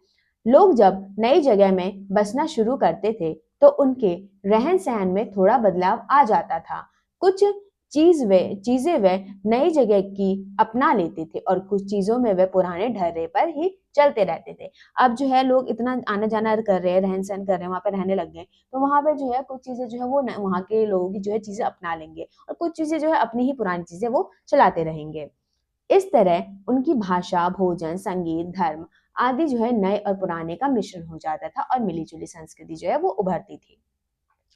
लोग जब नई जगह में बसना शुरू करते थे, तो उनके रहन-सहन में थोड़ा बदलाव आ जाता था। कुछ चीज़ें वे नई जगह की अपना लेते थे और कुछ चीज़ों में वे पुराने ढर्रे पर ही चलते रहते थे। अब जो है लोग इतना आना-जाना कर रहे हैं, रहन-सहन कर रहे हैं, वहाँ पे रहने लग गए, तो वहाँ पे जो है कुछ चीज़ें जो है वो न वहाँ के लोगों की जो है चीज़ें अपना लेंगे और कुछ चीज़ें जो है अपनी ही पुरानी चीज़ें वो चलाते रहेंगे। इस तरह उनकी भाषा, भोजन, संगीत, धर्म आदि जो है नए और पुराने का मिश्रण हो जाता था और मिली-जुली संस्कृति जो है वो उभरती थी।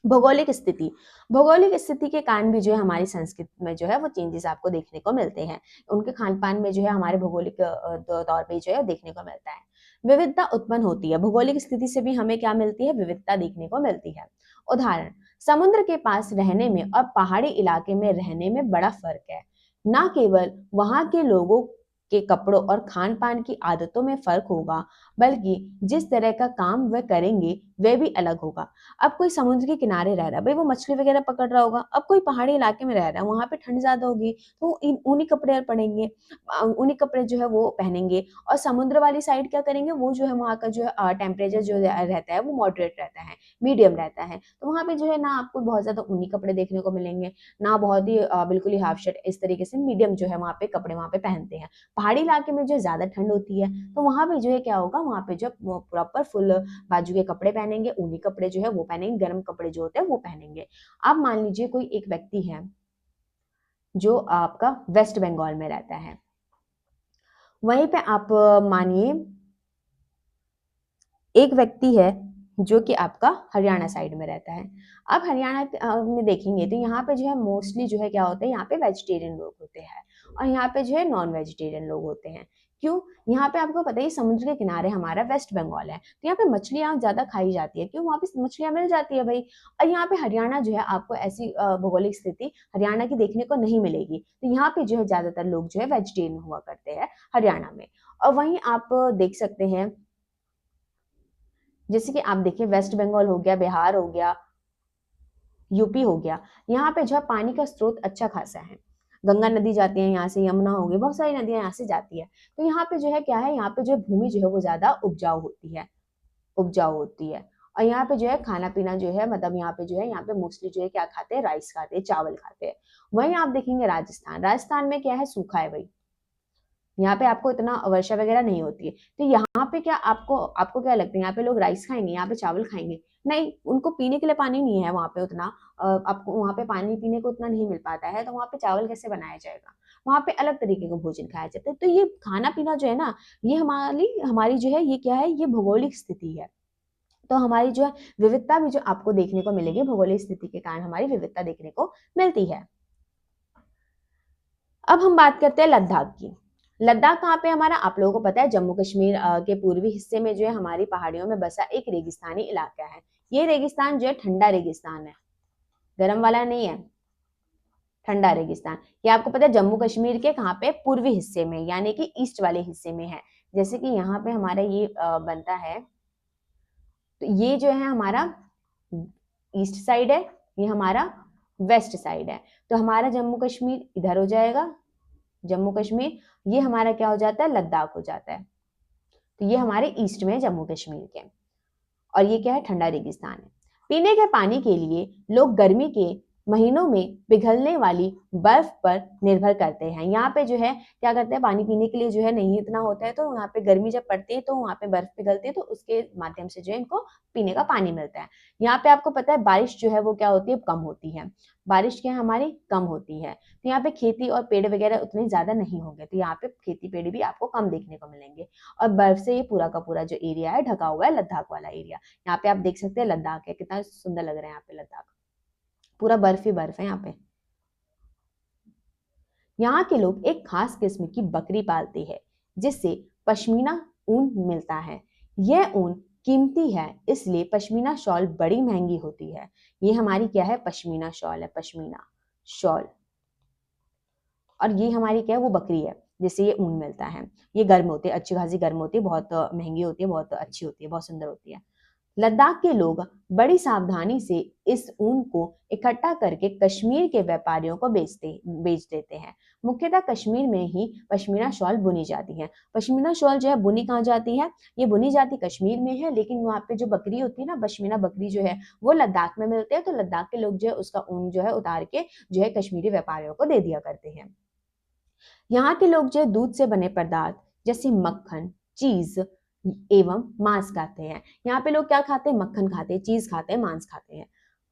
भौगोलिक स्थिति, भौगोलिक स्थिति के कारण भी जो है हमारी संस्कृति में जो है वो चेंजेस आपको देखने को मिलते हैं। उनके खान-पान में जो है हमारे भौगोलिक तौर पे जो है देखने को मिलता है। विविधता उत्पन्न होती है, भौगोलिक स्थिति से भी हमें क्या मिलती है? विविधता देखने को मिलती है। उदाहरण, समुद्र के पास रहने में और पहाड़ी इलाके में रहने में बड़ा फ़र्क है। ना केवल वहाँ के लोगों के कपड़ों और खान-पान की आदतों में फ़र्क होगा, बल्कि जिस तरह का काम वह करेंगे, वह भी अलग होगा। अब कोई समुद्र के किनारे रह रहा है, भाई वो मछली वगैरह पकड़ रहा होगा। अब कोई पहाड़ी इलाके में रह रहा है, वहाँ पे ठंड ज़्यादा होगी, तो ऊनी कपड़े पड़ेंगे, ऊनी कपड़े जो है वो पहनेंगे और समुद्र वाली साइड क्या करेंगे, वो जो है वहाँ का जो है टेम्परेचर जो रहता है वो मॉडरेट रहता है, मीडियम रहता है। तो वहाँ पे जो है ना आपको बहुत ज़्यादा ऊनी कपड़े देखने को मिलेंगे, ना बहुत ही बिल्कुल ही हाफ शर्ट, इस तरीके से मीडियम जो है वहाँ पे कपड़े वहाँ पे पहनते हैं। पहाड़ी इलाके में जो है ज़्यादा ठंड होती है, तो वहाँ पे जो है क्या होगा, वहाँ पे जो वो प्रॉपर फुल बाजू के कपड़े पहनेंगे, ऊनी कपड़े जो है वो पहनेंगे, गर्म कपड़े जो होते हैं वो पहनेंगे। अब मान लीजिए कोई एक व्यक्ति है, जो आपका वेस्ट बंगाल में रहता है। वहीं पे आप मानिए एक व्यक्ति है जो कि आपका हरियाणा साइड में रहता है। अब हरियाणा में देखेंगे तो यहाँ पे जो है मोस्टली जो है क्या होता है, यहाँ पे वेजिटेरियन लोग होते हैं और यहाँ पे जो है नॉन वेजिटेरियन लोग होते हैं। क्यों? यहाँ पे आपको पता है समुद्र के किनारे हमारा वेस्ट बंगाल है, तो यहाँ पे मछलियाँ ज़्यादा खाई जाती है। क्यों? वहाँ पे मछलियाँ मिल जाती है भाई। और यहाँ पे हरियाणा जो है आपको ऐसी भौगोलिक स्थिति हरियाणा की देखने को नहीं मिलेगी। तो यहाँ पे जो है ज़्यादातर लोग जो है वेजिटेरियन हुआ करते हैं हरियाणा में। और वहीं आप देख सकते हैं, जैसे कि आप देखिए वेस्ट बंगाल हो गया, बिहार हो गया, यूपी हो गया, यहाँ पे जो है पानी का स्रोत अच्छा खासा है। गंगा नदी जाती है यहाँ से, यमुना हो गई, बहुत सारी नदियाँ यहाँ से जाती है। तो यहाँ पे जो है क्या है, यहाँ पे जो है भूमि जो है वो ज़्यादा उपजाऊ होती है। और यहाँ पे जो है खाना-पीना जो है मतलब यहाँ पे जो है यहाँ पे मोस्टली जो है क्या खाते हैं, राइस खाते हैं, चावल खाते हैं। वहीं आप देखेंगे राजस्थान, राजस्थान में क्या है, सूखा है भई। यहाँ पे आपको इतना वर्षा वगैरह नहीं होती है। तो यहाँ पे क्या आपको आपको क्या लगता है यहाँ पे लोग राइस खाएँगे, यहाँ पे चावल खाएँगे? नहीं, उनको पीने के लिए पानी नहीं है वहाँ पे उतना। आपको वहाँ पे पानी पीने को उतना नहीं मिल पाता है, तो वहाँ पे चावल कैसे बनाया जाएगा? वहाँ पे अलग तरीके का भोजन खाया जाता है। तो ये खाना-पीना जो है ना, ये हमारी हमारी जो है ये क्या है, ये भौगोलिक स्थिति है। तो हमारी जो है विविधता भी जो आपको देखने को मिलेगी, भौगोलिक स्थिति के कारण हमारी विविधता देखने को मिलती है। अब हम बात करते हैं लद्दाख की। लद्दाख कहाँ पे हमारा, आप लोगों को पता है जम्मू कश्मीर के पूर्वी हिस्से में जो है हमारी पहाड़ियों में बसा एक रेगिस्तानी इलाका है। ये रेगिस्तान जो है ठंडा रेगिस्तान है, गर्म वाला नहीं है, ठंडा रेगिस्तान। ये आपको पता है जम्मू कश्मीर के कहाँ पे, पूर्वी हिस्से में, यानी कि ईस्ट वाले हिस्से में है। जैसे कि यहाँ पे हमारा ये बनता है, तो ये जो है हमारा ईस्ट साइड है, ये हमारा वेस्ट साइड है। तो हमारा जम्मू कश्मीर इधर हो जाएगा, जम्मू कश्मीर, ये हमारा क्या हो जाता है, लद्दाख हो जाता है। तो ये हमारे ईस्ट में जम्मू कश्मीर के, और ये क्या है, ठंडा रेगिस्तान है। पीने के पानी के लिए लोग गर्मी के महीनों में पिघलने वाली बर्फ पर निर्भर करते हैं। यहाँ पे जो है क्या करते हैं, पानी पीने के लिए जो है नहीं इतना होता है, तो यहाँ पे गर्मी जब पड़ती है तो वहाँ पे बर्फ पिघलती है, तो उसके माध्यम से जो है इनको पीने का पानी मिलता है। यहाँ पे आपको पता है बारिश जो है वो क्या होती है, कम होती है। बारिश क्या हमारी कम होती है, तो यहाँ पे खेती और पेड़ वगैरह उतने ज्यादा नहीं होंगे, तो यहाँ पे खेती पेड़ भी आपको कम देखने को मिलेंगे। और बर्फ से ये पूरा का पूरा जो एरिया है ढका हुआ है, लद्दाख वाला एरिया। यहाँ पे आप देख सकते हैं लद्दाख है, कितना सुंदर लग रहा है यहाँ पे लद्दाख, पूरा बर्फ ही बर्फ है यहाँ पे। यहाँ के लोग एक खास किस्म की बकरी पालते हैं जिससे पश्मीना ऊन मिलता है। यह ऊन कीमती है, इसलिए पश्मीना शॉल बड़ी महंगी होती है। ये हमारी क्या है, पश्मीना शॉल है, पश्मीना शॉल। और ये हमारी क्या है, वो बकरी है जिससे ये ऊन मिलता है। ये गर्म होती है, अच्छी खासी गर्म होती है, बहुत महंगी होती है, बहुत अच्छी होती है, बहुत सुंदर होती है। लद्दाख के लोग बड़ी सावधानी से इस ऊन को इकट्ठा करके कश्मीर के व्यापारियों को बेच देते हैं। मुख्यतः कश्मीर में ही पश्मीना शॉल बुनी जाती है। पश्मीना शॉल जो है बुनी कहाँ जाती है, ये बुनी जाती कश्मीर में है, लेकिन वहाँ पे जो बकरी होती है ना, पश्मीना बकरी जो है वो लद्दाख में मिलते हैं। तो लद्दाख के लोग जो है उसका ऊन जो है उतार के जो है कश्मीरी व्यापारियों को दे दिया करते हैं। यहाँ के लोग जो है दूध से बने पदार्थ जैसे मक्खन, चीज एवं मांस खाते हैं। यहाँ पे लोग क्या खाते हैं, मक्खन खाते हैं, चीज खाते हैं, मांस खाते हैं।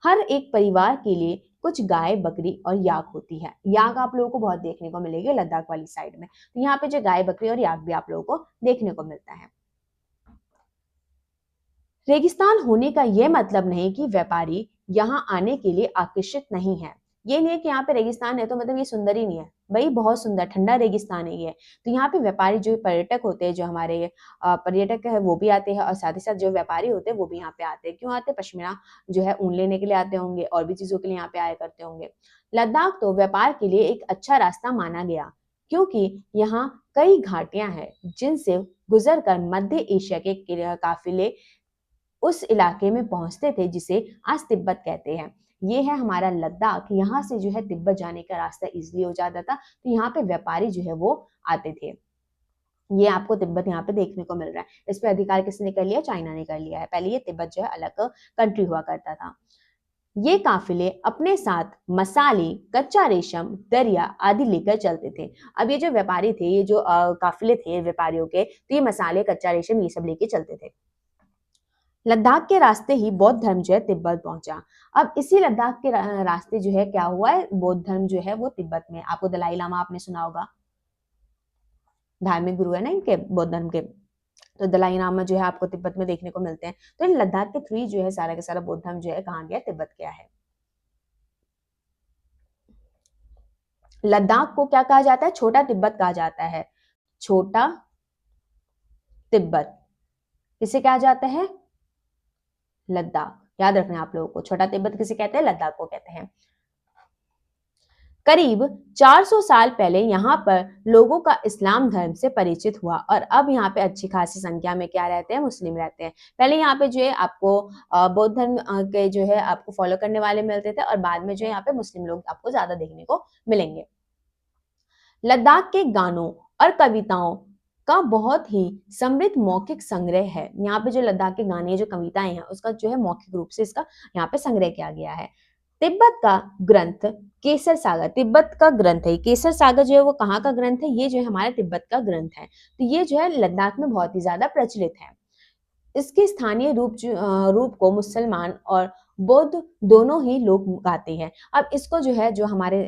हर एक परिवार के लिए कुछ गाय, बकरी और याक होती है। याक आप लोगों को बहुत देखने को मिलेगी लद्दाख वाली साइड में, तो यहाँ पे जो गाय, बकरी और याक भी आप लोगों को देखने को मिलता है। रेगिस्तान होने का यह मतलब नहीं कि व्यापारी यहाँ आने के लिए आकर्षित नहीं है। ये नहीं है कि यहाँ पे रेगिस्तान है तो मतलब ये सुंदर ही नहीं है, भाई बहुत सुंदर ठंडा रेगिस्तान है ये। तो यहाँ पे व्यापारी जो पर्यटक होते हैं, जो हमारे पर्यटक है वो भी आते हैं, और साथ ही साथ जो व्यापारी होते हैं वो भी यहाँ पे आते हैं। क्यों आते हैं, पश्मीना जो है ऊन लेने के लिए आते होंगे, और भी चीजों के लिए यहाँ पे आया करते होंगे। लद्दाख तो व्यापार के लिए एक अच्छा रास्ता माना गया, क्योंकि यहाँ कई घाटियां हैं जिनसे गुजर कर मध्य एशिया के काफिले उस इलाके में पहुंचते थे जिसे आज तिब्बत कहते हैं। ये है हमारा लद्दाख, यहाँ से जो है तिब्बत जाने का रास्ता इजीली हो जाता था, तो यहाँ पे व्यापारी जो है वो आते थे। ये आपको तिब्बत यहाँ पे देखने को मिल रहा है। इस पे अधिकार किसने कर लिया, चाइना ने कर लिया है। पहले ये तिब्बत जो है अलग कंट्री हुआ करता था। ये काफिले अपने साथ मसाले, कच्चा रेशम, दरिया आदि लेकर चलते थे। अब ये जो व्यापारी थे, ये जो काफिले थे व्यापारियों के, तो ये मसाले, कच्चा रेशम ये सब लेके चलते थे। लद्दाख के रास्ते ही बौद्ध धर्म जो है तिब्बत पहुंचा। अब इसी लद्दाख के रास्ते जो है क्या हुआ है, बौद्ध धर्म जो है वो तिब्बत में। आपको दलाई लामा आपने सुना होगा, धार्मिक गुरु है ना इनके, बौद्ध धर्म के। तो दलाई लामा जो है आपको तिब्बत में देखने को मिलते हैं। तो इन लद्दाख के थ्रू जो है सारा का सारा बौद्ध धर्म जो है कहाँ गया, तिब्बत गया है। लद्दाख को क्या कहा जाता है, छोटा तिब्बत कहा जाता है। छोटा तिब्बत किसे कहा जाता है, लद्दाख। याद रखना है आप लोगों को, छोटा तिब्बत किसे कहते हैं, लद्दाख को कहते हैं। करीब 400 साल पहले यहाँ पर लोगों का इस्लाम धर्म से परिचित हुआ, और अब यहाँ पे अच्छी खासी संख्या में क्या रहते हैं, मुस्लिम रहते हैं। पहले यहाँ पे जो है आपको बौद्ध धर्म के जो है आपको फॉलो करने वाले मिलते थे, और बाद में जो है यहाँ पे मुस्लिम लोग आपको ज्यादा देखने को मिलेंगे। लद्दाख के गानों और कविताओं का बहुत ही समृद्ध मौखिक संग्रह है। यहाँ पे जो लद्दाख के गाने, जो कविताएं हैं, उसका जो है मौखिक रूप से इसका यहाँ पे संग्रह किया गया है। तिब्बत का ग्रंथ केसर सागर, तिब्बत का ग्रंथ है केसर सागर, जो है वो कहाँ का ग्रंथ है, ये जो है हमारे तिब्बत का ग्रंथ है। तो ये जो है लद्दाख में बहुत ही ज्यादा प्रचलित है। इसके स्थानीय रूप को मुसलमान और बौद्ध दोनों ही लोग गाते हैं। अब इसको जो है, जो हमारे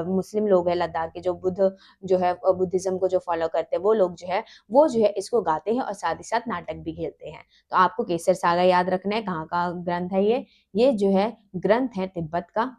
मुस्लिम लोग हैं लद्दाख के, जो बुद्ध जो है बुद्धिज्म को जो फॉलो करते हैं, वो लोग जो है वो जो है इसको गाते हैं, और साथ ही साथ नाटक भी खेलते हैं। तो आपको केसर सागर याद रखना है, कहाँ का ग्रंथ है ये जो है ग्रंथ है तिब्बत का।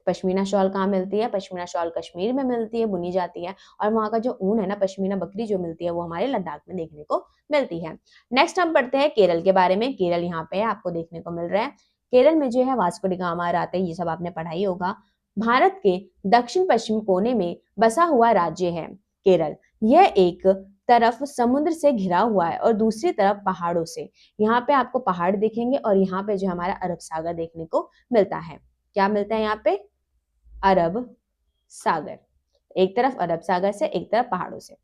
पश्मीना शॉल कहाँ मिलती है, पश्मीना शॉल कश्मीर में मिलती है, बुनी जाती है। और वहाँ का जो ऊन है ना, पश्मीना बकरी जो मिलती है, वो हमारे लद्दाख में देखने को मिलती है। नेक्स्ट हम पढ़ते हैं केरल के बारे में। केरल यहाँ पे आपको देखने को मिल रहा है। केरल में जो है वास्को डी गामा आते हैं, ये सब आपने पढ़ा ही होगा। भारत के दक्षिण पश्चिम कोने में बसा हुआ राज्य है केरल। यह एक तरफ समुद्र से घिरा हुआ है और दूसरी तरफ पहाड़ों से। यहाँ पे आपको पहाड़ दिखेंगे और यहाँ पे जो हमारा अरब सागर देखने को मिलता है। क्या मिलता है यहाँ पे? अरब सागर। एक तरफ अरब सागर से, एक तरफ पहाड़ों से।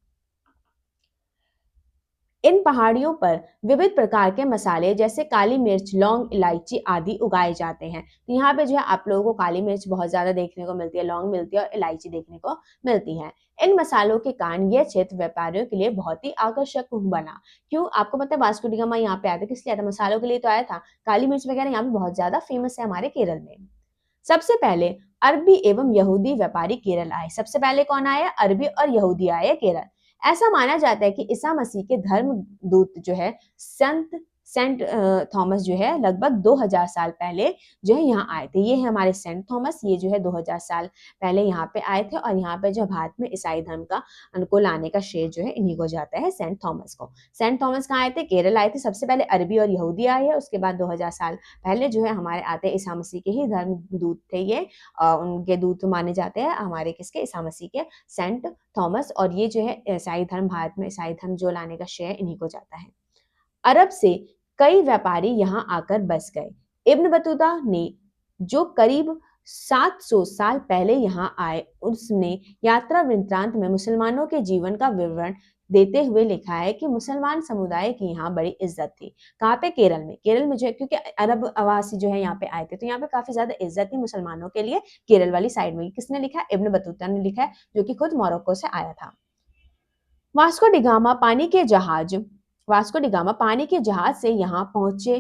इन पहाड़ियों पर विविध प्रकार के मसाले जैसे काली मिर्च, लौंग, इलायची आदि उगाए जाते हैं। तो यहाँ पे जो है आप लोगों को काली मिर्च बहुत ज्यादा देखने को मिलती है, लौंग मिलती है और इलायची देखने को मिलती है। इन मसालों के कारण यह क्षेत्र व्यापारियों के लिए बहुत ही आकर्षक बना। क्यों? आपको पता है वास्को डी गामा यहाँ पे आया था, किस लिए आया था? मसालों के लिए तो आया था। काली मिर्च वगैरह यहाँ पे बहुत ज्यादा फेमस है हमारे केरल में। सबसे पहले अरबी एवं यहूदी व्यापारी केरल आए। सबसे पहले कौन आया? अरबी और यहूदी आए केरल। ऐसा माना जाता है कि ईसा मसीह के धर्म दूत जो है सेंट थॉमस जो है लगभग 2000 साल पहले जो है यहाँ आए थे। ये है हमारे सेंट थॉमस, ये जो है 2000 साल पहले यहाँ पे आए थे और यहाँ पे जो भारत में ईसाई धर्म का उनको लाने का श्रेय जो है इन्हीं को जाता है, सेंट थॉमस को। सेंट थॉमस कहाँ आए थे? केरल आए थे। सबसे पहले अरबी और यहूदी आए हैं, उसके बाद 2000 साल पहले जो है हमारे आते ईसा मसीह के ही धर्म दूत थे ये। उनके दूत माने जाते हैं हमारे किसके? ईसा मसीह के, सेंट थॉमस। और ये जो है ईसाई धर्म, भारत में ईसाई धर्म जो लाने का श्रेय इन्हीं को जाता है। अरब से कई व्यापारी यहाँ आकर बस गए। इब्न बतूता ने जो करीब 700 साल पहले यहाँ आए, उसने यात्रा वृत्तांत में मुसलमानों के जीवन का विवरण देते हुए लिखा है कि मुसलमान समुदाय की यहाँ बड़ी इज्जत थी। कहाँ पे? केरल में। केरल में जो है, क्योंकि अरब आवासी जो है यहाँ पे आए थे, तो यहाँ पे काफी ज्यादा इज्जत थी मुसलमानों के लिए केरल वाली साइड में। किसने लिखा है? इब्न बतूता ने लिखा है, जो कि खुद मोरक्को से आया था। वास्को डिगामा पानी के जहाज वास्को डिगामा पानी के जहाज से यहाँ पहुंचे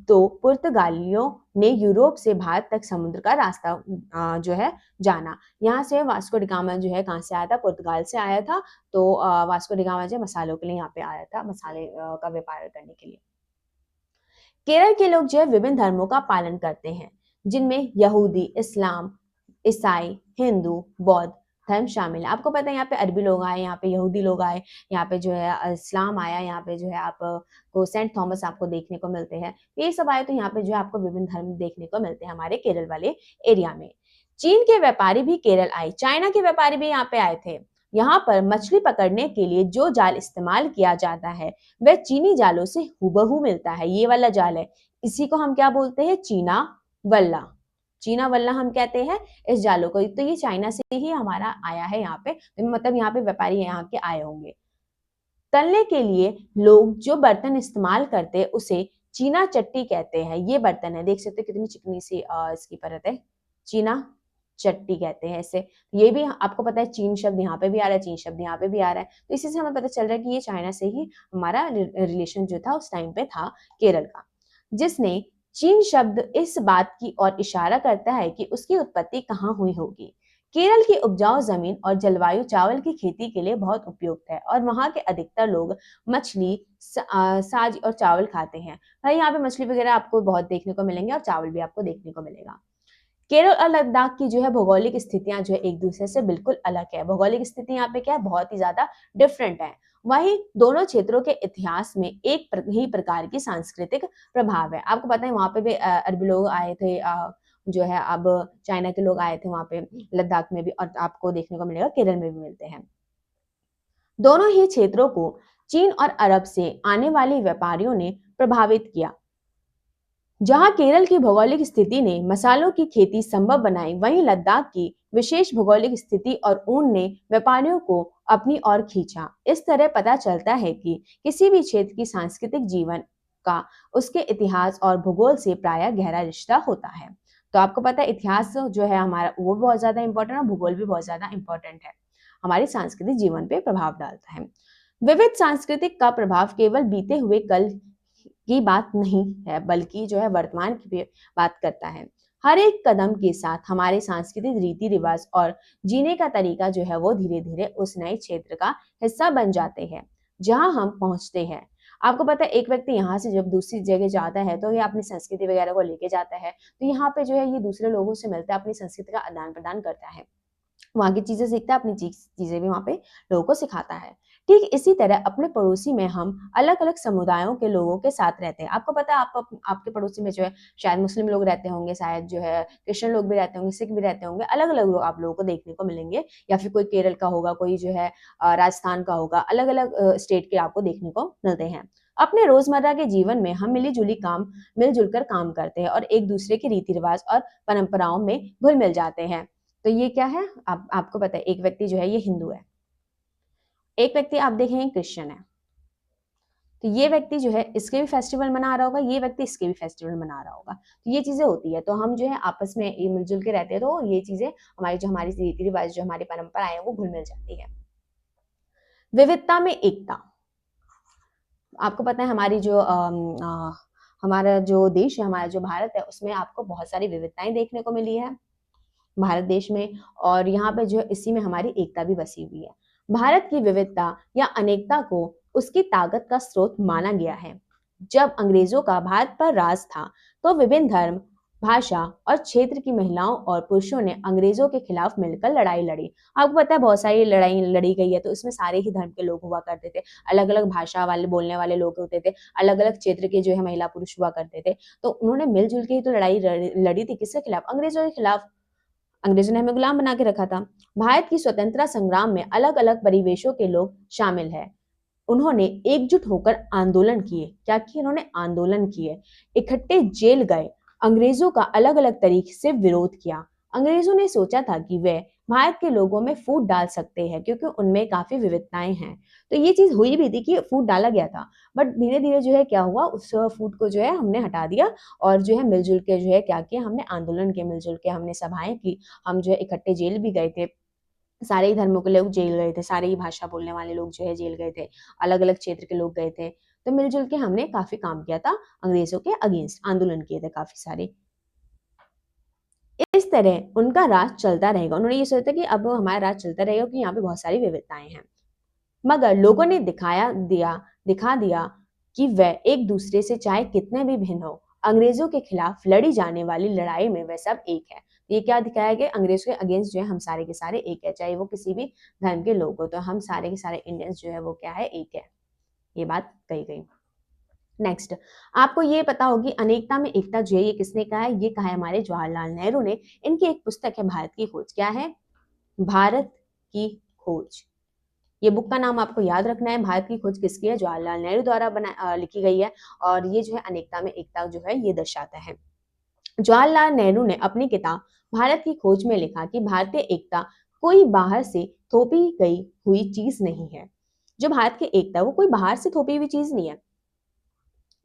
तो पुर्तगालियों ने यूरोप से भारत तक समुद्र का रास्ता जो है जाना। यहाँ से वास्को डिगामा जो है कहाँ से आया था? पुर्तगाल से आया था। तो वास्को डिगामा जो मसालों के लिए यहाँ पे आया था, मसाले का व्यापार करने के लिए। केरल के लोग जो है विभिन्न धर्मों का पालन करते हैं, जिनमें यहूदी, इस्लाम, ईसाई, हिंदू, बौद्ध धर्म शामिल है। आपको पता है यहाँ पे अरबी लोग आए, यहाँ पे यहूदी लोग आए, यहाँ पे जो है इस्लाम आया, यहाँ पे जो है आपको सेंट थॉमस आपको देखने को मिलते हैं। ये सब आए तो यहाँ पे जो है आपको विभिन्न धर्म देखने को मिलते हैं हमारे केरल वाले एरिया में। चीन के व्यापारी भी केरल आए, चाइना के व्यापारी भी यहाँ पे आए थे। यहाँ पर मछली पकड़ने के लिए जो जाल इस्तेमाल किया जाता है वह चीनी जालों से हूबहू मिलता है। ये वाला जाल है, इसी को हम क्या बोलते हैं? चीना वल्ला। चीना वल्ला हम कहते हैं इस जालों को। तो ये चाइना से ही हमारा आया है यहाँ पे, मतलब यहाँ पे व्यापारी यहाँ के आए होंगे। तलने के लिए लोग जो बर्तन इस्तेमाल करते हैं उसे चीना चट्टी कहते हैं। ये बर्तन है, देख सकते हो कितनी चिकनी सी इसकी परत है। चीना चट्टी कहते हैं इसे। ये भी आपको पता है चीन शब्द यहाँ पे भी आ रहा है, चीन शब्द यहाँ पे भी आ रहा है। तो इसी से हमें पता चल रहा है कि ये चाइना से ही हमारा रिलेशन जो था उस टाइम पे था केरल का, जिसने चीन शब्द इस बात की ओर इशारा करता है कि उसकी उत्पत्ति कहाँ हुई होगी। केरल की उपजाऊ जमीन और जलवायु चावल की खेती के लिए बहुत उपयुक्त है और वहाँ के अधिकतर लोग मछली, साज और चावल खाते हैं। भाई यहाँ पे मछली वगैरह आपको बहुत देखने को मिलेंगे और चावल भी आपको देखने को मिलेगा। केरल और लद्दाख की जो है भौगोलिक स्थितियां जो है एक दूसरे से बिल्कुल अलग है। भौगोलिक स्थिति यहाँ पे क्या है? बहुत ही ज्यादा डिफरेंट है। वहीं दोनों क्षेत्रों के इतिहास में एक ही प्रकार की सांस्कृतिक प्रभाव है। आपको पता है वहां पे भी अरबी लोग आए थे, जो है अब चाइना के लोग आए थे वहां पे लद्दाख में भी, और आपको देखने को मिलेगा केरल में भी मिलते हैं। दोनों ही क्षेत्रों को चीन और अरब से आने वाले व्यापारियों ने प्रभावित किया। जहां केरल की भौगोलिक स्थिति ने मसालों की खेती संभव बनाई, वहीं लद्दाख की विशेष भौगोलिक स्थिति और ऊन ने व्यापारियों को अपनी ओर खींचा। इस तरह पता चलता है कि किसी भी क्षेत्र की सांस्कृतिक जीवन का उसके इतिहास और भूगोल से प्रायः गहरा रिश्ता होता है। तो आपको पता है इतिहास जो है हमारा वो बहुत ज्यादा इंपॉर्टेंट है, भूगोल भी बहुत ज्यादा इंपॉर्टेंट है, हमारी सांस्कृतिक जीवन पे प्रभाव डालता है। विविध सांस्कृतिक का प्रभाव केवल बीते हुए कल की बात नहीं है, बल्कि जो है वर्तमान की भी बात करता है। हर एक कदम के साथ हमारे सांस्कृतिक रीति रिवाज और जीने का तरीका जो है वो धीरे धीरे उस नए क्षेत्र का हिस्सा बन जाते हैं जहां हम पहुंचते हैं। आपको पता है एक व्यक्ति यहाँ से जब दूसरी जगह जाता है तो ये अपनी संस्कृति वगैरह को लेके जाता है, तो यहाँ पे जो है ये दूसरे लोगों से मिलता है, अपनी संस्कृति का आदान प्रदान करता है। वहाँ की चीजें सीखता है, अपनी चीजें भी वहाँ पे लोगों को सिखाता है। ठीक इसी तरह अपने पड़ोसी में हम अलग अलग समुदायों के लोगों के साथ रहते हैं। आपको पता है आपके पड़ोसी में जो है शायद मुस्लिम लोग रहते होंगे, शायद जो है क्रिश्चियन लोग भी रहते होंगे, सिख भी रहते होंगे, अलग अलग लोग आप लोगों को देखने को मिलेंगे। या फिर कोई केरल का होगा, कोई जो है राजस्थान का होगा, अलग अलग स्टेट के आपको देखने को मिलते हैं। अपने रोजमर्रा के जीवन में हम मिलजुल कर काम करते हैं और एक दूसरे के रीति रिवाज और परंपराओं में घुल मिल जाते हैं। तो ये क्या है, आपको पता है, एक व्यक्ति जो है ये हिंदू है, एक व्यक्ति आप देखेंगे क्रिश्चियन है। तो ये व्यक्ति जो है इसके भी फेस्टिवल मना रहा होगा, ये व्यक्ति इसके भी फेस्टिवल मना रहा होगा। तो ये चीजें होती है, तो हम जो है आपस में मिलजुल के रहते हैं, तो ये चीजें हमारी रीति रिवाज, जो हमारी परंपराएं हैं, वो घुल मिल जाती है। विविधता में एकता। आपको पता है हमारा जो देश है, हमारा जो भारत है, उसमें आपको बहुत सारी विविधताएं देखने को मिली है भारत देश में। और यहाँ पे जो है इसी में हमारी एकता भी बसी हुई है। भारत की विविधता या अनेकता को उसकी ताकत का स्रोत माना गया है। जब अंग्रेजों का भारत पर राज था तो विभिन्न धर्म, भाषा और क्षेत्र की महिलाओं और पुरुषों ने अंग्रेजों के खिलाफ मिलकर लड़ाई लड़ी। आपको पता है बहुत सारी लड़ाई लड़ी गई है, तो इसमें सारे ही धर्म के लोग हुआ करते थे, अलग अलग भाषा वाले बोलने वाले लोग होते थे, अलग अलग क्षेत्र के जो है महिला पुरुष हुआ करते थे। तो उन्होंने मिलजुल के ही तो लड़ाई लड़ी थी, किसके खिलाफ? अंग्रेजों के खिलाफ। अंग्रेजों ने हमें गुलाम बना के रखा था। भारत की स्वतंत्रता संग्राम में अलग अलग परिवेशों के लोग शामिल है। उन्होंने एकजुट होकर आंदोलन किए। क्या किए? उन्होंने आंदोलन किए, इकट्ठे जेल गए, अंग्रेजों का अलग अलग तरीके से विरोध किया। अंग्रेजों ने सोचा था कि वे भारत के लोगों में फूट डाल सकते हैं क्योंकि उनमें काफी विविधताएं हैं। तो ये चीज हुई भी थी कि फूट डाला गया था, बट धीरे धीरे जो है क्या हुआ, उस फूट को जो है हमने हटा दिया और जो है मिलजुल के जो है क्या किया, हमने आंदोलन किए, मिलजुल के हमने सभाएं की, हम जो है इकट्ठे जेल भी गए थे। सारे ही धर्मों के लोग जेल गए थे, सारे ही भाषा बोलने वाले लोग जो है जेल गए थे, अलग अलग क्षेत्र के लोग गए थे। तो मिलजुल के हमने काफी काम किया था, अंग्रेजों के अगेंस्ट आंदोलन किए थे काफी सारे। इस तरह उनका राज चलता रहेगा। उन्होंने ये सोचा कि अब हमारा राज चलता रहेगा क्योंकि यहाँ पे बहुत सारी विविधताएं हैं। मगर लोगों ने दिखा दिया कि वह एक दूसरे से चाहे कितने भी भिन्न हो, अंग्रेजों के खिलाफ लड़ी जाने वाली लड़ाई में वह सब एक है। ये क्या दिखाया गया? अंग्रेजों के अगेंस्ट जो है हम सारे के सारे एक है, चाहे वो किसी भी धर्म के लोग हो, तो हम सारे के सारे इंडियंस जो है वो क्या है, एक है। ये बात कही गई। नेक्स्ट, आपको ये पता होगी अनेकता में एकता जो है ये किसने कहा है? ये कहा है हमारे जवाहरलाल नेहरू ने। इनकी एक पुस्तक है भारत की खोज। क्या है? भारत की खोज। ये बुक का नाम आपको याद रखना है। भारत की खोज किसकी है? जवाहरलाल नेहरू द्वारा लिखी गई है। और ये जो है अनेकता में एकता जो है ये दर्शाता है। जवाहरलाल नेहरू ने अपनी किताब भारत की खोज में लिखा कि भारतीय एकता कोई बाहर से थोपी गई हुई चीज नहीं है। जो भारत की एकता है वो कोई बाहर से थोपी हुई चीज नहीं है,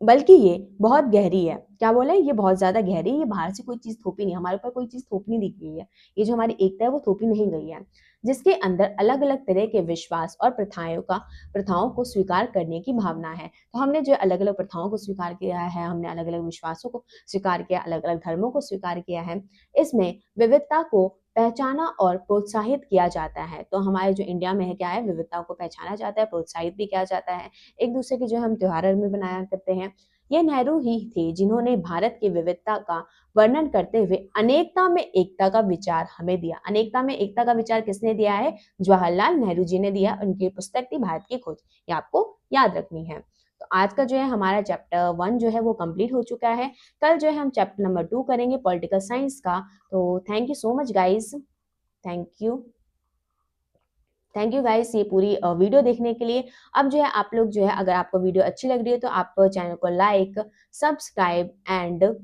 बल्कि ये बहुत गहरी है। क्या बोला है? ये बहुत ज्यादा गहरी है, ये बाहर से कोई चीज थोपी नहीं, हमारे ऊपर कोई चीज थोपनी दी गई है। ये जो हमारी एकता है वो थोपी नहीं गई है, जिसके अंदर अलग अलग तरह के विश्वास और प्रथाओं को स्वीकार करने की भावना है। तो हमने जो अलग अलग प्रथाओं को स्वीकार किया है, हमने अलग अलग विश्वासों को स्वीकार किया, अलग अलग धर्मों को स्वीकार किया है। इसमें विविधता को पहचाना और प्रोत्साहित किया जाता है। तो हमारे जो इंडिया में है क्या है, विविधता को पहचाना जाता है, प्रोत्साहित भी किया जाता है। एक दूसरे के जो हम त्योहार में बनाया करते हैं। ये नेहरू ही थे जिन्होंने भारत की विविधता का वर्णन करते हुए अनेकता में एकता का विचार हमें दिया। अनेकता में एकता का विचार किसने दिया है? जवाहरलाल नेहरू जी ने दिया। उनकी पुस्तक थी भारत की खोज। ये आपको याद रखनी है। तो आज का जो है हमारा चैप्टर 1 जो है वो कंप्लीट हो चुका है। कल जो है हम चैप्टर नंबर 2 करेंगे पॉलिटिकल साइंस का। तो thank you so much guys, thank you guys ये पूरी वीडियो देखने के लिए। अब जो है आप लोग जो है, अगर आपको वीडियो अच्छी लग रही है तो आप चैनल को लाइक, सब्सक्राइब एंड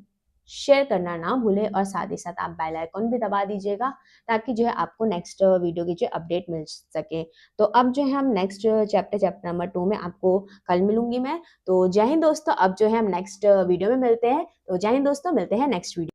शेयर करना ना भूलें, और साथ ही साथ आप बेल आइकन भी दबा दीजिएगा ताकि जो है आपको नेक्स्ट वीडियो की जो अपडेट मिल सके। तो अब जो है हम नेक्स्ट चैप्टर नंबर 2 में आपको कल मिलूंगी मैं। तो जय हिंद दोस्तों। अब जो है हम नेक्स्ट वीडियो में मिलते हैं। तो जय हिंद दोस्तों, मिलते हैं नेक्स्ट वीडियो।